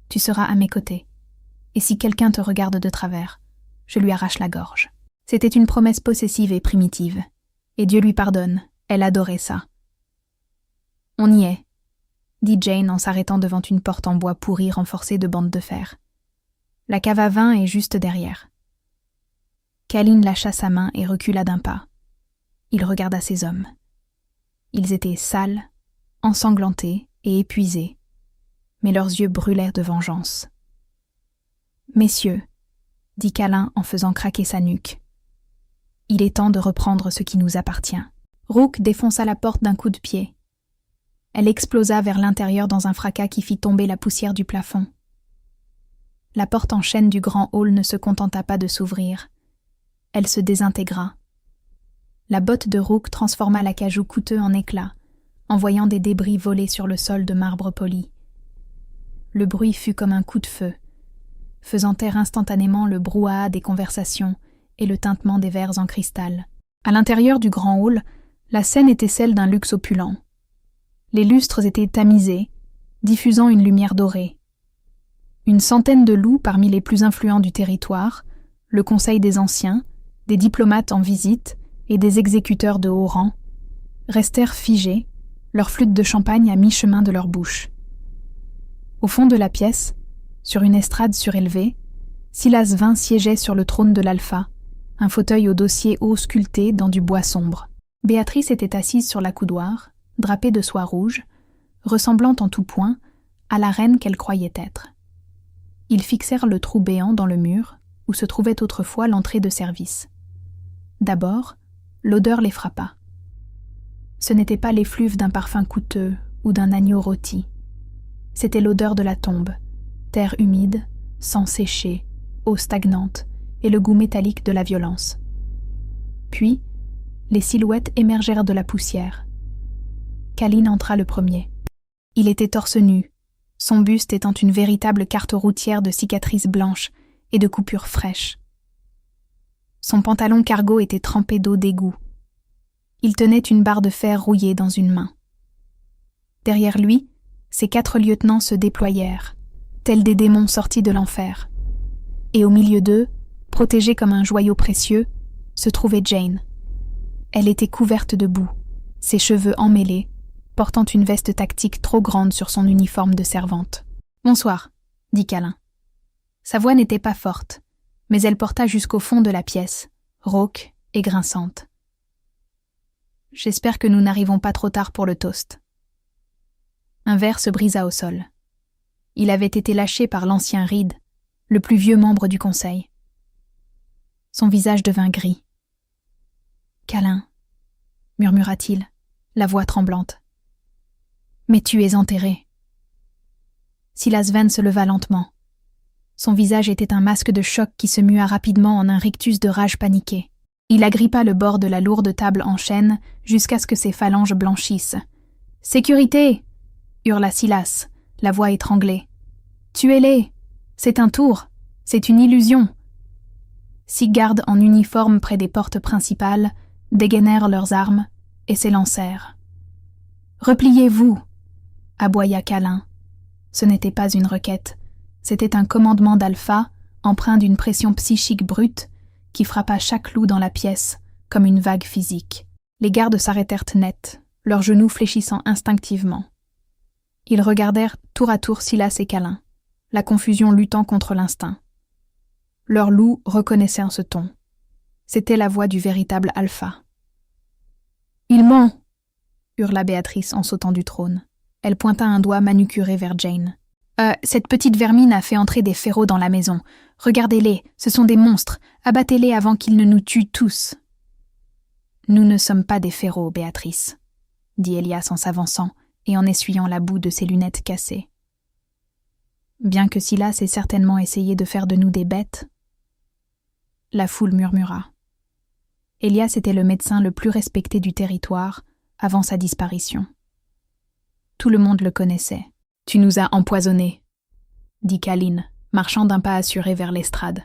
Tu seras à mes côtés. Et si quelqu'un te regarde de travers, je lui arrache la gorge. » C'était une promesse possessive et primitive. Et Dieu lui pardonne, elle adorait ça. « On y est », dit Jane en s'arrêtant devant une porte en bois pourri renforcée de bandes de fer. La cave à vin est juste derrière. Kalin lâcha sa main et recula d'un pas. Il regarda ses hommes. Ils étaient sales, ensanglantés et épuisés, mais leurs yeux brûlèrent de vengeance. « Messieurs, » dit Kalin en faisant craquer sa nuque, « il est temps de reprendre ce qui nous appartient. » Rook défonça la porte d'un coup de pied. Elle explosa vers l'intérieur dans un fracas qui fit tomber la poussière du plafond. La porte en chêne du grand hall ne se contenta pas de s'ouvrir. Elle se désintégra. La botte de Rook transforma l'acajou coûteux en éclats, envoyant des débris voler sur le sol de marbre poli. Le bruit fut comme un coup de feu, faisant taire instantanément le brouhaha des conversations et le tintement des verres en cristal. À l'intérieur du grand hall, la scène était celle d'un luxe opulent. Les lustres étaient tamisés, diffusant une lumière dorée. Une centaine de loups parmi les plus influents du territoire, le conseil des anciens, des diplomates en visite et des exécuteurs de haut rang, restèrent figés, leur flûte de champagne à mi-chemin de leur bouche. Au fond de la pièce, sur une estrade surélevée, Silas Vin siégeait sur le trône de l'Alpha, un fauteuil au dossier haut sculpté dans du bois sombre. Béatrice était assise sur la coudoir, drapée de soie rouge, ressemblant en tout point à la reine qu'elle croyait être. Ils fixèrent le trou béant dans le mur où se trouvait autrefois l'entrée de service. D'abord, l'odeur les frappa. Ce n'était pas l'effluve d'un parfum coûteux ou d'un agneau rôti. C'était l'odeur de la tombe, terre humide, sang séché, eau stagnante et le goût métallique de la violence. Puis, les silhouettes émergèrent de la poussière. Kalin entra le premier. Il était torse nu, son buste étant une véritable carte routière de cicatrices blanches et de coupures fraîches. Son pantalon cargo était trempé d'eau d'égout. Il tenait une barre de fer rouillée dans une main. Derrière lui, ses 4 lieutenants se déployèrent, tels des démons sortis de l'enfer. Et au milieu d'eux, protégée comme un joyau précieux, se trouvait Jane. Elle était couverte de boue, ses cheveux emmêlés, portant une veste tactique trop grande sur son uniforme de servante. « Bonsoir », dit Kalin. Sa voix n'était pas forte, mais elle porta jusqu'au fond de la pièce, rauque et grinçante. « J'espère que nous n'arrivons pas trop tard pour le toast. » Un verre se brisa au sol. Il avait été lâché par l'ancien Reed, le plus vieux membre du conseil. Son visage devint gris. « Kalin, » murmura-t-il, la voix tremblante. « Mais tu es enterré. » Silas Vane se leva lentement. Son visage était un masque de choc qui se mua rapidement en un rictus de rage paniquée. Il agrippa le bord de la lourde table en chêne jusqu'à ce que ses phalanges blanchissent. « Sécurité !» hurla Silas, la voix étranglée. « Tuez-les ! C'est un tour! C'est une illusion !» 6 gardes en uniforme près des portes principales dégainèrent leurs armes et s'élancèrent. « Repliez-vous !» aboya Kalin. Ce n'était pas une requête, c'était un commandement d'Alpha, empreint d'une pression psychique brute, qui frappa chaque loup dans la pièce, comme une vague physique. Les gardes s'arrêtèrent net, leurs genoux fléchissant instinctivement. Ils regardèrent tour à tour Silas et Kalin, la confusion luttant contre l'instinct. Leur loup reconnaissait en ce ton. C'était la voix du véritable Alpha. « Il ment !» hurla Béatrice en sautant du trône. Elle pointa un doigt manucuré vers Jane. « Cette petite vermine a fait entrer des férods dans la maison. Regardez-les, ce sont des monstres. Abattez-les avant qu'ils ne nous tuent tous. » « Nous ne sommes pas des férods, Béatrice, » dit Elias en s'avançant et en essuyant la boue de ses lunettes cassées. Bien que Silas ait certainement essayé de faire de nous des bêtes, La foule murmura. Elias était le médecin le plus respecté du territoire avant sa disparition. Tout le monde le connaissait. « Tu nous as empoisonnés », dit Kalin, marchant d'un pas assuré vers l'estrade.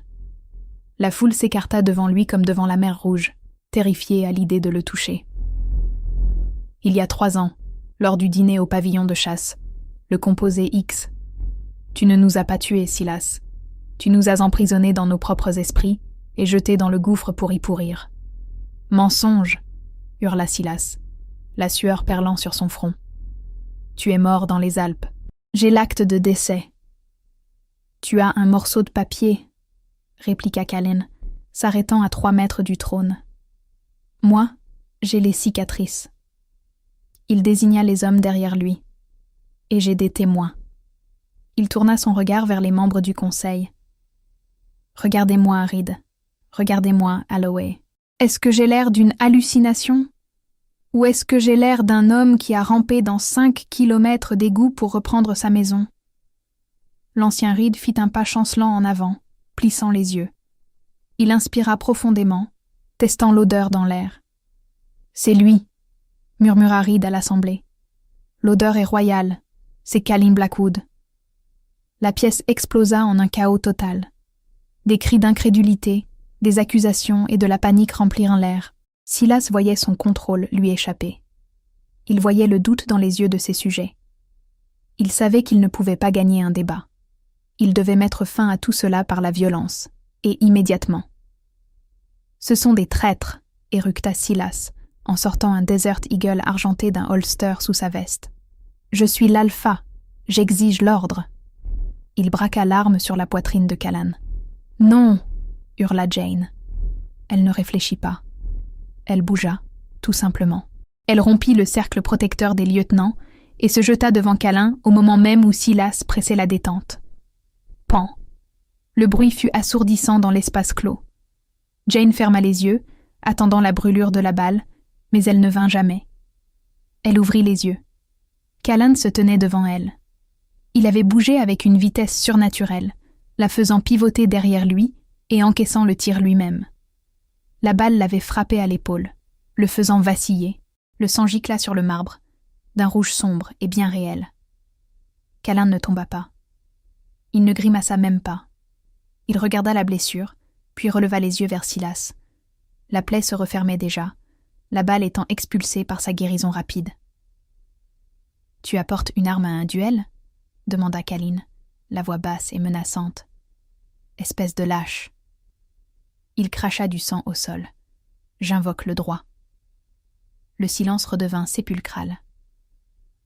La foule s'écarta devant lui comme devant la mer Rouge, terrifiée à l'idée de le toucher. Il y a 3 ans, lors du dîner au pavillon de chasse, le composé X. Tu ne nous as pas tués, Silas. Tu nous as emprisonnés dans nos propres esprits et jetés dans le gouffre pour y pourrir. Mensonge, hurla Silas, la sueur perlant sur son front. Tu es mort dans les Alpes. J'ai l'acte de décès. Tu as un morceau de papier, répliqua Kalin, s'arrêtant à 3 mètres du trône. Moi, j'ai les cicatrices. Il désigna les hommes derrière lui. Et j'ai des témoins. Il tourna son regard vers les membres du conseil. Regardez-moi, Reed. Regardez-moi, Holloway. Est-ce que j'ai l'air d'une hallucination? Ou est-ce que j'ai l'air d'un homme qui a rampé dans 5 kilomètres d'égouts pour reprendre sa maison? L'ancien Reed fit un pas chancelant en avant, plissant les yeux. Il inspira profondément, testant l'odeur dans l'air. « C'est lui », murmura Reed à l'assemblée. « L'odeur est royale, c'est Kalin Blackwood. » La pièce explosa en un chaos total. Des cris d'incrédulité, des accusations et de la panique remplirent l'air. Silas voyait son contrôle lui échapper. Il voyait le doute dans les yeux de ses sujets. Il savait qu'il ne pouvait pas gagner un débat. Il devait mettre fin à tout cela par la violence, et immédiatement. « Ce sont des traîtres », éructa Silas, en sortant un Desert Eagle argenté d'un holster sous sa veste. « Je suis l'alpha, j'exige l'ordre. » Il braqua l'arme sur la poitrine de Callan. « Non !» hurla Jane. Elle ne réfléchit pas. Elle bougea, tout simplement. Elle rompit le cercle protecteur des lieutenants et se jeta devant Callan au moment même où Silas pressait la détente. Pan. Le bruit fut assourdissant dans l'espace clos. Jane ferma les yeux, attendant la brûlure de la balle, mais elle ne vint jamais. Elle ouvrit les yeux. Callan se tenait devant elle. Il avait bougé avec une vitesse surnaturelle, la faisant pivoter derrière lui et encaissant le tir lui-même. La balle l'avait frappé à l'épaule, le faisant vaciller. Le sang gicla sur le marbre, d'un rouge sombre et bien réel. Callan ne tomba pas. Il ne grimaça même pas. Il regarda la blessure, puis releva les yeux vers Silas. La plaie se refermait déjà, la balle étant expulsée par sa guérison rapide. « Tu apportes une arme à un duel ?» demanda Kalin, la voix basse et menaçante. « Espèce de lâche. » Il cracha du sang au sol. « J'invoque le droit. » Le silence redevint sépulcral.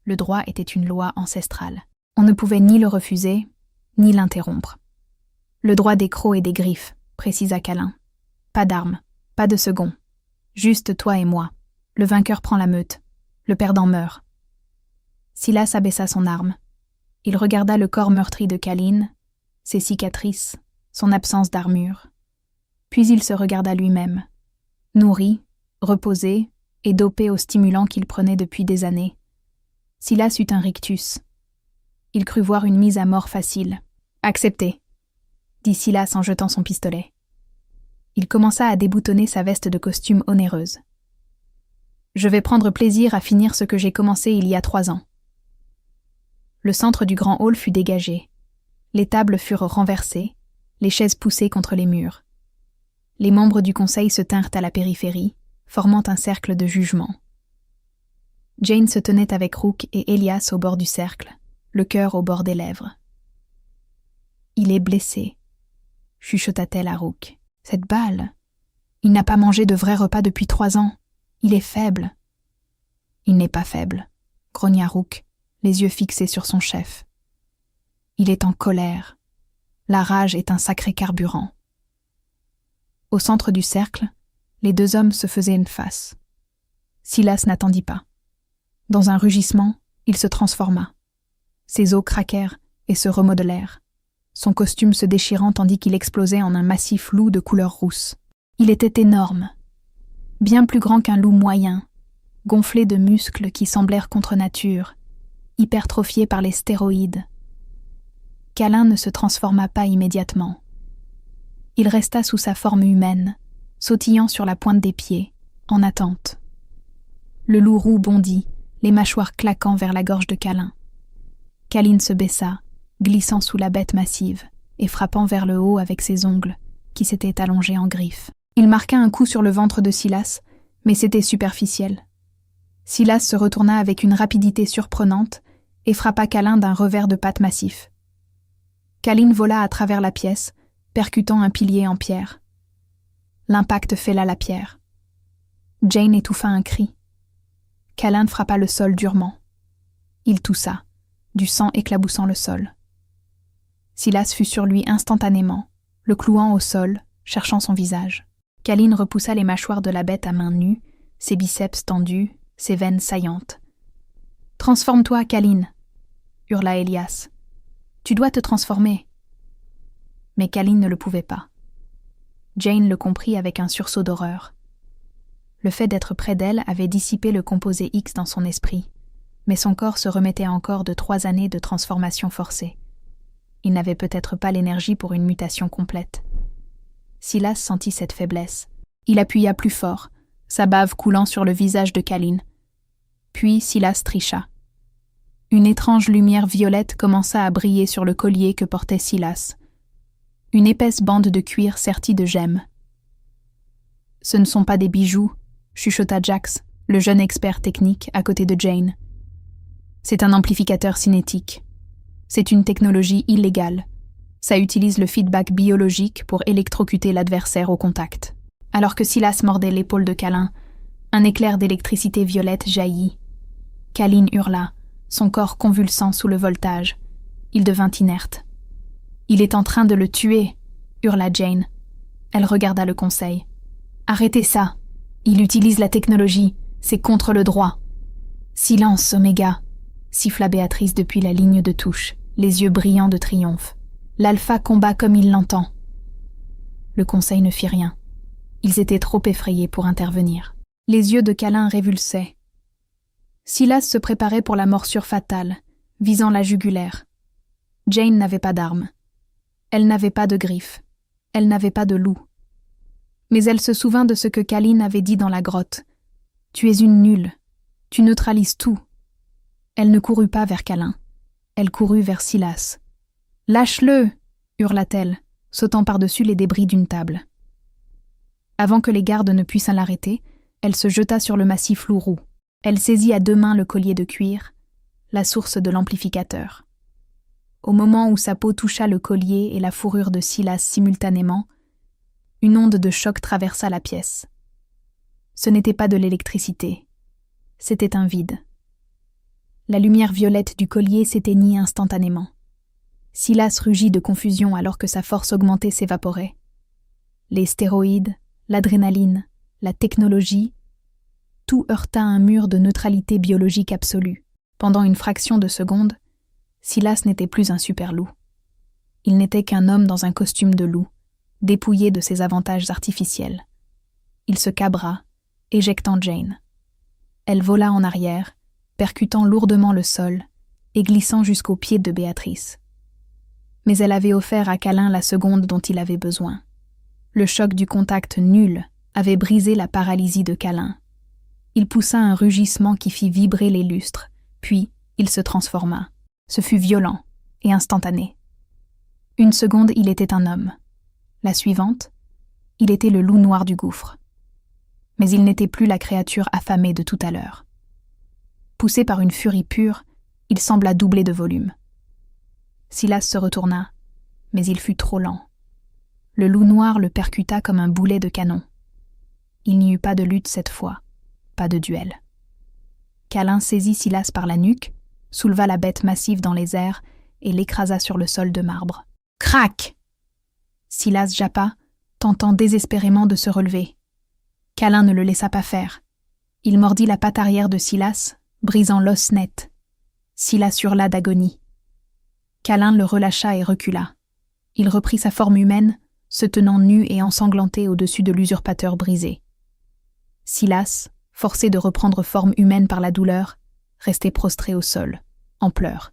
Le droit était une loi ancestrale. On ne pouvait ni le refuser, ni l'interrompre. Le droit des crocs et des griffes, précisa Callan. Pas d'armes, pas de second. Juste toi et moi. Le vainqueur prend la meute. Le perdant meurt. Silas abaissa son arme. Il regarda le corps meurtri de Kalin, ses cicatrices, son absence d'armure. Puis il se regarda lui-même, nourri, reposé, et dopé aux stimulants qu'il prenait depuis des années. Silas eut un rictus. Il crut voir une mise à mort facile. « Accepté », dit Silas en jetant son pistolet. Il commença à déboutonner sa veste de costume onéreuse. « Je vais prendre plaisir à finir ce que j'ai commencé il y a 3 ans. » Le centre du grand hall fut dégagé. Les tables furent renversées, les chaises poussées contre les murs. Les membres du conseil se tinrent à la périphérie, formant un cercle de jugement. Jane se tenait avec Rook et Elias au bord du cercle, le cœur au bord des lèvres. « Il est blessé », chuchota-t-elle à Rook. « Cette balle. Il n'a pas mangé de vrai repas depuis 3 ans. Il est faible. »« Il n'est pas faible », grogna Rook, les yeux fixés sur son chef. « Il est en colère. La rage est un sacré carburant. » Au centre du cercle, les 2 hommes se faisaient une face. Silas n'attendit pas. Dans un rugissement, il se transforma. Ses os craquèrent et se remodelèrent, son costume se déchirant tandis qu'il explosait en un massif loup de couleur rousse. Il était énorme, bien plus grand qu'un loup moyen, gonflé de muscles qui semblèrent contre nature, hypertrophiés par les stéroïdes. Callan ne se transforma pas immédiatement. Il resta sous sa forme humaine, sautillant sur la pointe des pieds, en attente. Le loup roux bondit, les mâchoires claquant vers la gorge de Câlin. Câlin se baissa, glissant sous la bête massive et frappant vers le haut avec ses ongles, qui s'étaient allongés en griffes. Il marqua un coup sur le ventre de Silas, mais c'était superficiel. Silas se retourna avec une rapidité surprenante et frappa Câlin d'un revers de patte massif. Câlin vola à travers la pièce, percutant un pilier en pierre. L'impact fêla la pierre. Jane étouffa un cri. Câlin frappa le sol durement. Il toussa, du sang éclaboussant le sol. Silas fut sur lui instantanément, le clouant au sol, cherchant son visage. Câlin repoussa les mâchoires de la bête à main nue, ses biceps tendus, ses veines saillantes. « Transforme-toi, Câlin !» hurla Elias. « Tu dois te transformer. » Mais Câlin ne le pouvait pas. Jane le comprit avec un sursaut d'horreur. Le fait d'être près d'elle avait dissipé le composé X dans son esprit, mais son corps se remettait encore de 3 années de transformation forcée. Il n'avait peut-être pas l'énergie pour une mutation complète. Silas sentit cette faiblesse. Il appuya plus fort, sa bave coulant sur le visage de Câlin. Puis Silas tricha. Une étrange lumière violette commença à briller sur le collier que portait Silas. Une épaisse bande de cuir sertie de gemmes. « Ce ne sont pas des bijoux », chuchota Jax, le jeune expert technique, à côté de Jane. « C'est un amplificateur cinétique. C'est une technologie illégale. Ça utilise le feedback biologique pour électrocuter l'adversaire au contact. » Alors que Silas mordait l'épaule de Câlin, un éclair d'électricité violette jaillit. Câlin hurla, son corps convulsant sous le voltage. Il devint inerte. « Il est en train de le tuer !» hurla Jane. Elle regarda le conseil. « Arrêtez ça! Il utilise la technologie, c'est contre le droit. »« Silence, Oméga !» siffla Béatrice depuis la ligne de touche, les yeux brillants de triomphe. « L'alpha combat comme il l'entend. » Le conseil ne fit rien. Ils étaient trop effrayés pour intervenir. Les yeux de Câlin révulsaient. Silas se préparait pour la morsure fatale, visant la jugulaire. Jane n'avait pas d'arme. Elle n'avait pas de griffes. Elle n'avait pas de loup. Mais elle se souvint de ce que Câlin avait dit dans la grotte. « Tu es une nulle. Tu neutralises tout. » Elle ne courut pas vers Câlin. Elle courut vers Silas. « Lâche-le !» hurla-t-elle, sautant par-dessus les débris d'une table. Avant que les gardes ne puissent l'arrêter, elle se jeta sur le massif loup-roux. Elle saisit à 2 mains le collier de cuir, la source de l'amplificateur. Au moment où sa peau toucha le collier et la fourrure de Silas simultanément, une onde de choc traversa la pièce. Ce n'était pas de l'électricité, c'était un vide. La lumière violette du collier s'éteignit instantanément. Silas rugit de confusion alors que sa force augmentée s'évaporait. Les stéroïdes, l'adrénaline, la technologie, tout heurta un mur de neutralité biologique absolue. Pendant une fraction de seconde, Silas n'était plus un super-loup. Il n'était qu'un homme dans un costume de loup, dépouillé de ses avantages artificiels. Il se cabra, éjectant Jane. Elle vola en arrière, percutant lourdement le sol et glissant jusqu'aux pieds de Béatrice. Mais elle avait offert à Câlin la seconde dont il avait besoin. Le choc du contact nul avait brisé la paralysie de Câlin. Il poussa un rugissement qui fit vibrer les lustres, puis il se transforma. Ce fut violent et instantané. Une seconde, il était un homme. La suivante, il était le loup noir du gouffre. Mais il n'était plus la créature affamée de tout à l'heure. Poussé par une furie pure, il sembla doubler de volume. Silas se retourna, mais il fut trop lent. Le loup noir le percuta comme un boulet de canon. Il n'y eut pas de lutte cette fois, pas de duel. Câlin saisit Silas par la nuque, souleva la bête massive dans les airs et l'écrasa sur le sol de marbre. Crac! Silas jappa, tentant désespérément de se relever. Câlin ne le laissa pas faire. Il mordit la patte arrière de Silas, brisant l'os net. Silas hurla d'agonie. Câlin le relâcha et recula. Il reprit sa forme humaine, se tenant nu et ensanglanté au-dessus de l'usurpateur brisé. Silas, forcé de reprendre forme humaine par la douleur, restait prostré au sol, en pleurs.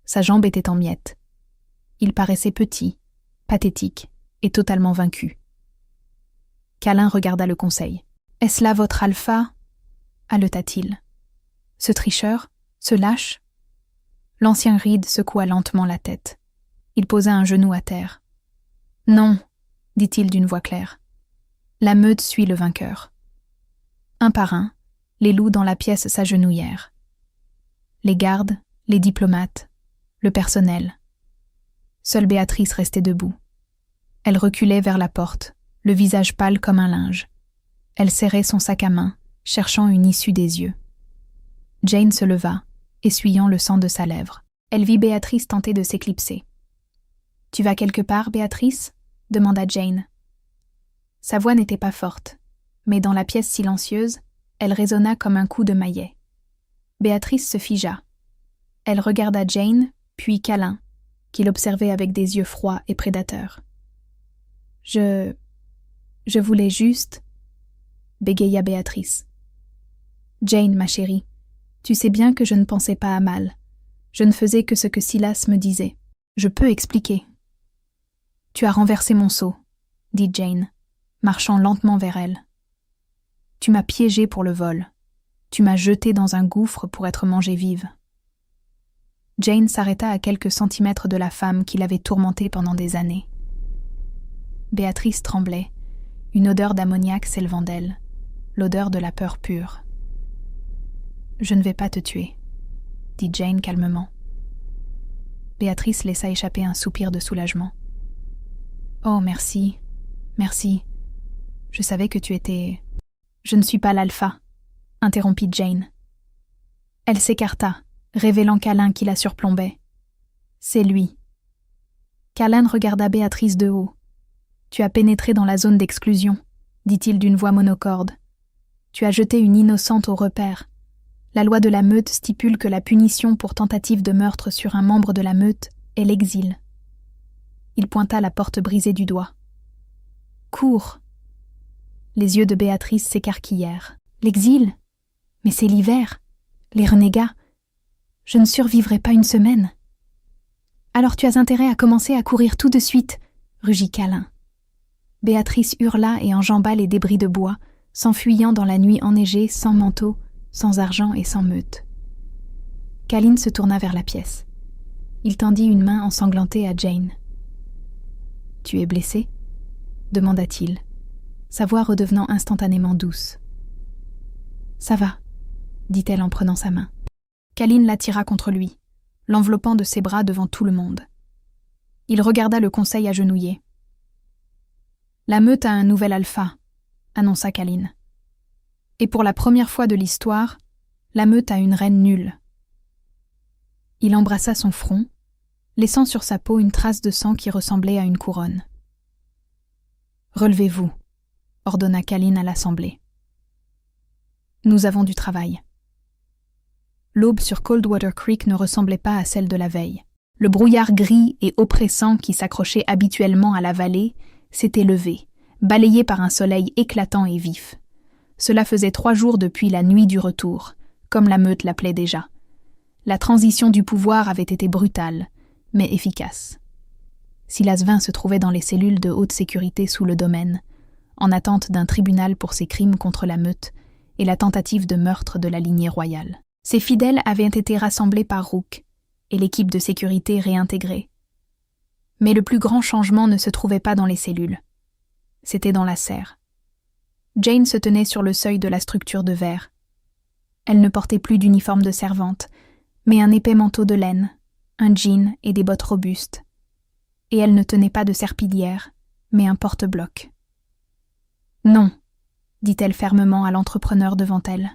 Sa jambe était en miettes. Il paraissait petit, pathétique, et totalement vaincu. Calin regarda le conseil. « Est-ce là votre alpha » haleta-t-il. « Ce tricheur, ce lâche ?» L'ancien Reed secoua lentement la tête. Il posa un genou à terre. « Non, » dit-il d'une voix claire. « La meute suit le vainqueur. » Un par un, les loups dans la pièce s'agenouillèrent. Les gardes, les diplomates, le personnel. Seule Béatrice restait debout. Elle reculait vers la porte, le visage pâle comme un linge. Elle serrait son sac à main, cherchant une issue des yeux. Jane se leva, essuyant le sang de sa lèvre. Elle vit Béatrice tenter de s'éclipser. « Tu vas quelque part, Béatrice ?» demanda Jane. Sa voix n'était pas forte, mais dans la pièce silencieuse, elle résonna comme un coup de maillet. Béatrice se figea. Elle regarda Jane, puis Calin, qui l'observait avec des yeux froids et prédateurs. « Je voulais juste... » bégaya Béatrice. « Jane, ma chérie, tu sais bien que je ne pensais pas à mal. Je ne faisais que ce que Silas me disait. Je peux expliquer. »« Tu as renversé mon seau, » dit Jane, marchant lentement vers elle. « Tu m'as piégée pour le vol. Tu m'as jetée dans un gouffre pour être mangée vive. » Jane s'arrêta à quelques centimètres de la femme qui l'avait tourmentée pendant des années. Béatrice tremblait, une odeur d'ammoniac s'élevant d'elle, l'odeur de la peur pure. « Je ne vais pas te tuer, » dit Jane calmement. Béatrice laissa échapper un soupir de soulagement. « Oh, merci, merci. Je savais que tu étais... »« Je ne suis pas l'alpha, » interrompit Jane. Elle s'écarta, révélant Calin qui la surplombait. « C'est lui. » Calin regarda Béatrice de haut. « Tu as pénétré dans la zone d'exclusion, » dit-il d'une voix monocorde. « Tu as jeté une innocente au repaire. La loi de la meute stipule que la punition pour tentative de meurtre sur un membre de la meute est l'exil. » Il pointa la porte brisée du doigt. « Cours !» Les yeux de Béatrice s'écarquillèrent. « L'exil ? Mais c'est l'hiver. Les renégats. Je ne survivrai pas une semaine. »« Alors tu as intérêt à commencer à courir tout de suite, » rugit Calin. Béatrice hurla et enjamba les débris de bois, s'enfuyant dans la nuit enneigée, sans manteau, sans argent et sans meute. Calin se tourna vers la pièce. Il tendit une main ensanglantée à Jane. « Tu es blessée ?» demanda-t-il, sa voix redevenant instantanément douce. « Ça va, » dit-elle en prenant sa main. Calin l'attira contre lui, l'enveloppant de ses bras devant tout le monde. Il regarda le conseil agenouillé. « La meute a un nouvel alpha, » annonça Calin. « Et pour la première fois de l'histoire, la meute a une reine nulle. » Il embrassa son front, laissant sur sa peau une trace de sang qui ressemblait à une couronne. « Relevez-vous, » ordonna Calin à l'assemblée. « Nous avons du travail. » L'aube sur Coldwater Creek ne ressemblait pas à celle de la veille. Le brouillard gris et oppressant qui s'accrochait habituellement à la vallée s'était levé, balayé par un soleil éclatant et vif. Cela faisait 3 jours depuis la nuit du retour, comme la meute l'appelait déjà. La transition du pouvoir avait été brutale, mais efficace. Silas Vin se trouvait dans les cellules de haute sécurité sous le domaine, en attente d'un tribunal pour ses crimes contre la meute et la tentative de meurtre de la lignée royale. Ses fidèles avaient été rassemblés par Rook et l'équipe de sécurité réintégrée. Mais le plus grand changement ne se trouvait pas dans les cellules. C'était dans la serre. Jane se tenait sur le seuil de la structure de verre. Elle ne portait plus d'uniforme de servante, mais un épais manteau de laine, un jean et des bottes robustes. Et elle ne tenait pas de serpillière, mais un porte-bloc. « Non », dit-elle fermement à l'entrepreneur devant elle.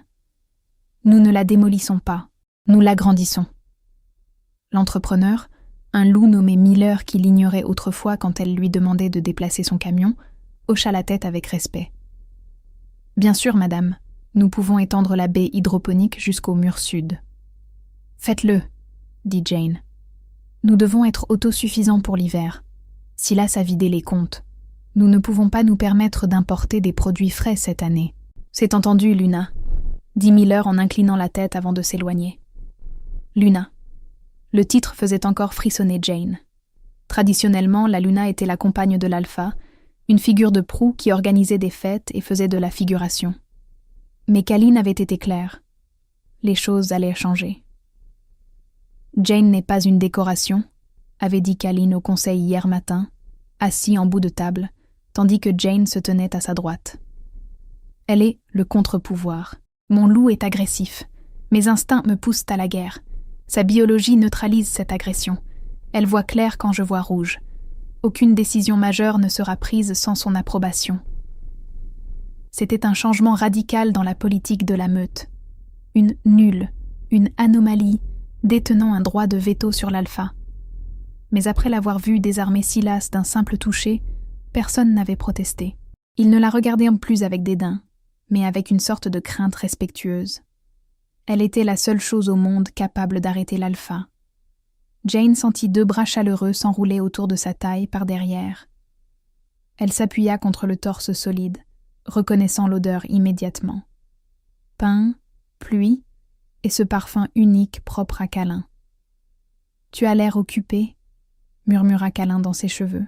« Nous ne la démolissons pas, nous l'agrandissons. » L'entrepreneur, un loup nommé Miller qui l'ignorait autrefois quand elle lui demandait de déplacer son camion, hocha la tête avec respect. « Bien sûr, madame, nous pouvons étendre la baie hydroponique jusqu'au mur sud. »« Faites-le, » dit Jane. « Nous devons être autosuffisants pour l'hiver. Silas a vidé les comptes. Nous ne pouvons pas nous permettre d'importer des produits frais cette année. »« C'est entendu, Luna, » dit Miller en inclinant la tête avant de s'éloigner. « Luna. » Le titre faisait encore frissonner Jane. « Traditionnellement, la Luna était la compagne de l'Alpha, une figure de proue qui organisait des fêtes et faisait de la figuration. Mais Kalin avait été claire. Les choses allaient changer. Jane n'est pas une décoration, avait dit Kalin au conseil hier matin, assis en bout de table, tandis que Jane se tenait à sa droite. Elle est le contre-pouvoir. Mon loup est agressif. Mes instincts me poussent à la guerre. Sa biologie neutralise cette agression. Elle voit clair quand je vois rouge. Aucune décision majeure ne sera prise sans son approbation. C'était un changement radical dans la politique de la meute. Une nulle, une anomalie, détenant un droit de veto sur l'Alpha. Mais après l'avoir vu désarmer Silas d'un simple toucher, personne n'avait protesté. Il ne la regardait plus avec dédain, mais avec une sorte de crainte respectueuse. Elle était la seule chose au monde capable d'arrêter l'Alpha. Jane sentit 2 bras chaleureux s'enrouler autour de sa taille par derrière. Elle s'appuya contre le torse solide, reconnaissant l'odeur immédiatement. Pain, pluie et ce parfum unique propre à Kalin. « Tu as l'air occupé » murmura Kalin dans ses cheveux.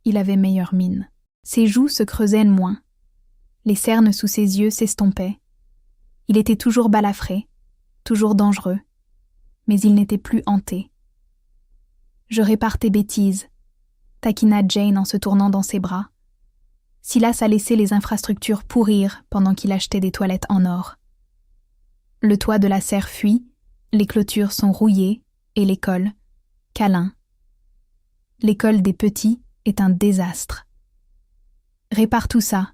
Il avait meilleure mine. Ses joues se creusaient moins. Les cernes sous ses yeux s'estompaient. Il était toujours balafré, toujours dangereux, mais il n'était plus hanté. « Je répare tes bêtises » taquina Jane en se tournant dans ses bras. Silas a laissé les infrastructures pourrir pendant qu'il achetait des toilettes en or. Le toit de la serre fuit, les clôtures sont rouillées, et l'école, Kalin. L'école des petits est un désastre. « Répare tout ça »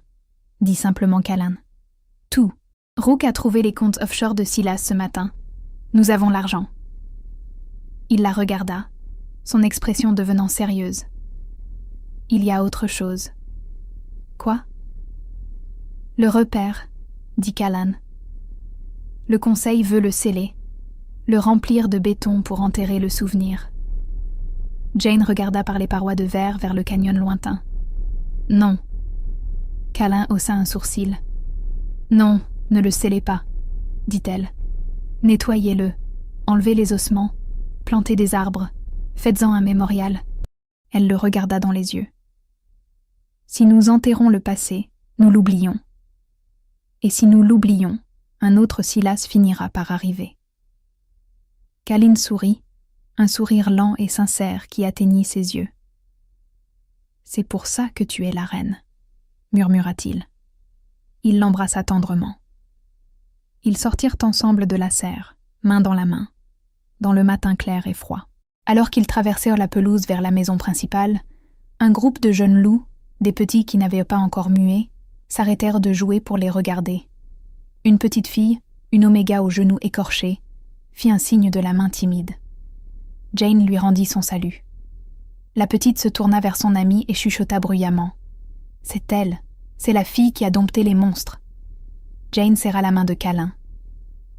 dit simplement Kalin. « Tout. Rook a trouvé les comptes offshore de Silas ce matin. Nous avons l'argent. » Il la regarda, son expression devenant sérieuse. « Il y a autre chose. »« Quoi ?»« Le repère, » dit Kalin. « Le conseil veut le sceller, le remplir de béton pour enterrer le souvenir. » Jane regarda par les parois de verre vers le canyon lointain. « Non. » Kalin haussa un sourcil. « Non, ne le scellez pas, » dit-elle. « Nettoyez-le, enlevez les ossements, plantez des arbres, faites-en un mémorial. » Elle le regarda dans les yeux. « Si nous enterrons le passé, nous l'oublions. Et si nous l'oublions, un autre Silas finira par arriver. » Kalin sourit, un sourire lent et sincère qui atteignit ses yeux. « C'est pour ça que tu es la reine, » murmura-t-il. Il l'embrassa tendrement. Ils sortirent ensemble de la serre, main dans la main, dans le matin clair et froid. Alors qu'ils traversèrent la pelouse vers la maison principale, un groupe de jeunes loups, des petits qui n'avaient pas encore mué, s'arrêtèrent de jouer pour les regarder. Une petite fille, une oméga aux genoux écorchés, fit un signe de la main timide. Jane lui rendit son salut. La petite se tourna vers son amie et chuchota bruyamment. « C'est elle, c'est la fille qui a dompté les monstres. » Jane serra la main de Kalin.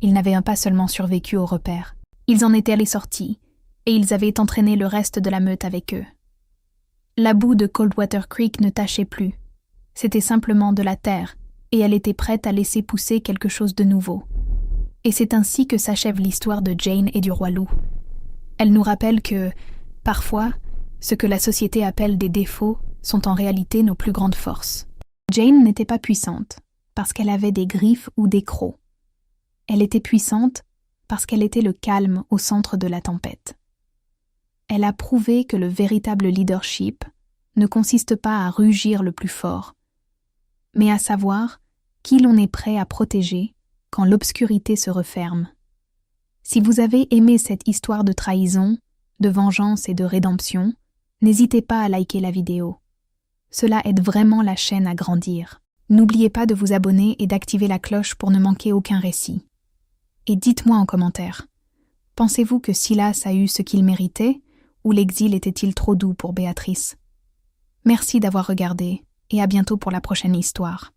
Ils n'avaient pas seulement survécu au repère. Ils en étaient les sortis, et ils avaient entraîné le reste de la meute avec eux. La boue de Coldwater Creek ne tachait plus. C'était simplement de la terre, et elle était prête à laisser pousser quelque chose de nouveau. Et c'est ainsi que s'achève l'histoire de Jane et du roi loup. Elle nous rappelle que, parfois, ce que la société appelle des défauts sont en réalité nos plus grandes forces. Jane n'était pas puissante, parce qu'elle avait des griffes ou des crocs. Elle était puissante parce qu'elle était le calme au centre de la tempête. Elle a prouvé que le véritable leadership ne consiste pas à rugir le plus fort, mais à savoir qui l'on est prêt à protéger quand l'obscurité se referme. Si vous avez aimé cette histoire de trahison, de vengeance et de rédemption, n'hésitez pas à liker la vidéo. Cela aide vraiment la chaîne à grandir. N'oubliez pas de vous abonner et d'activer la cloche pour ne manquer aucun récit. Et dites-moi en commentaire, pensez-vous que Silas a eu ce qu'il méritait ou l'exil était-il trop doux pour Béatrice ? Merci d'avoir regardé et à bientôt pour la prochaine histoire.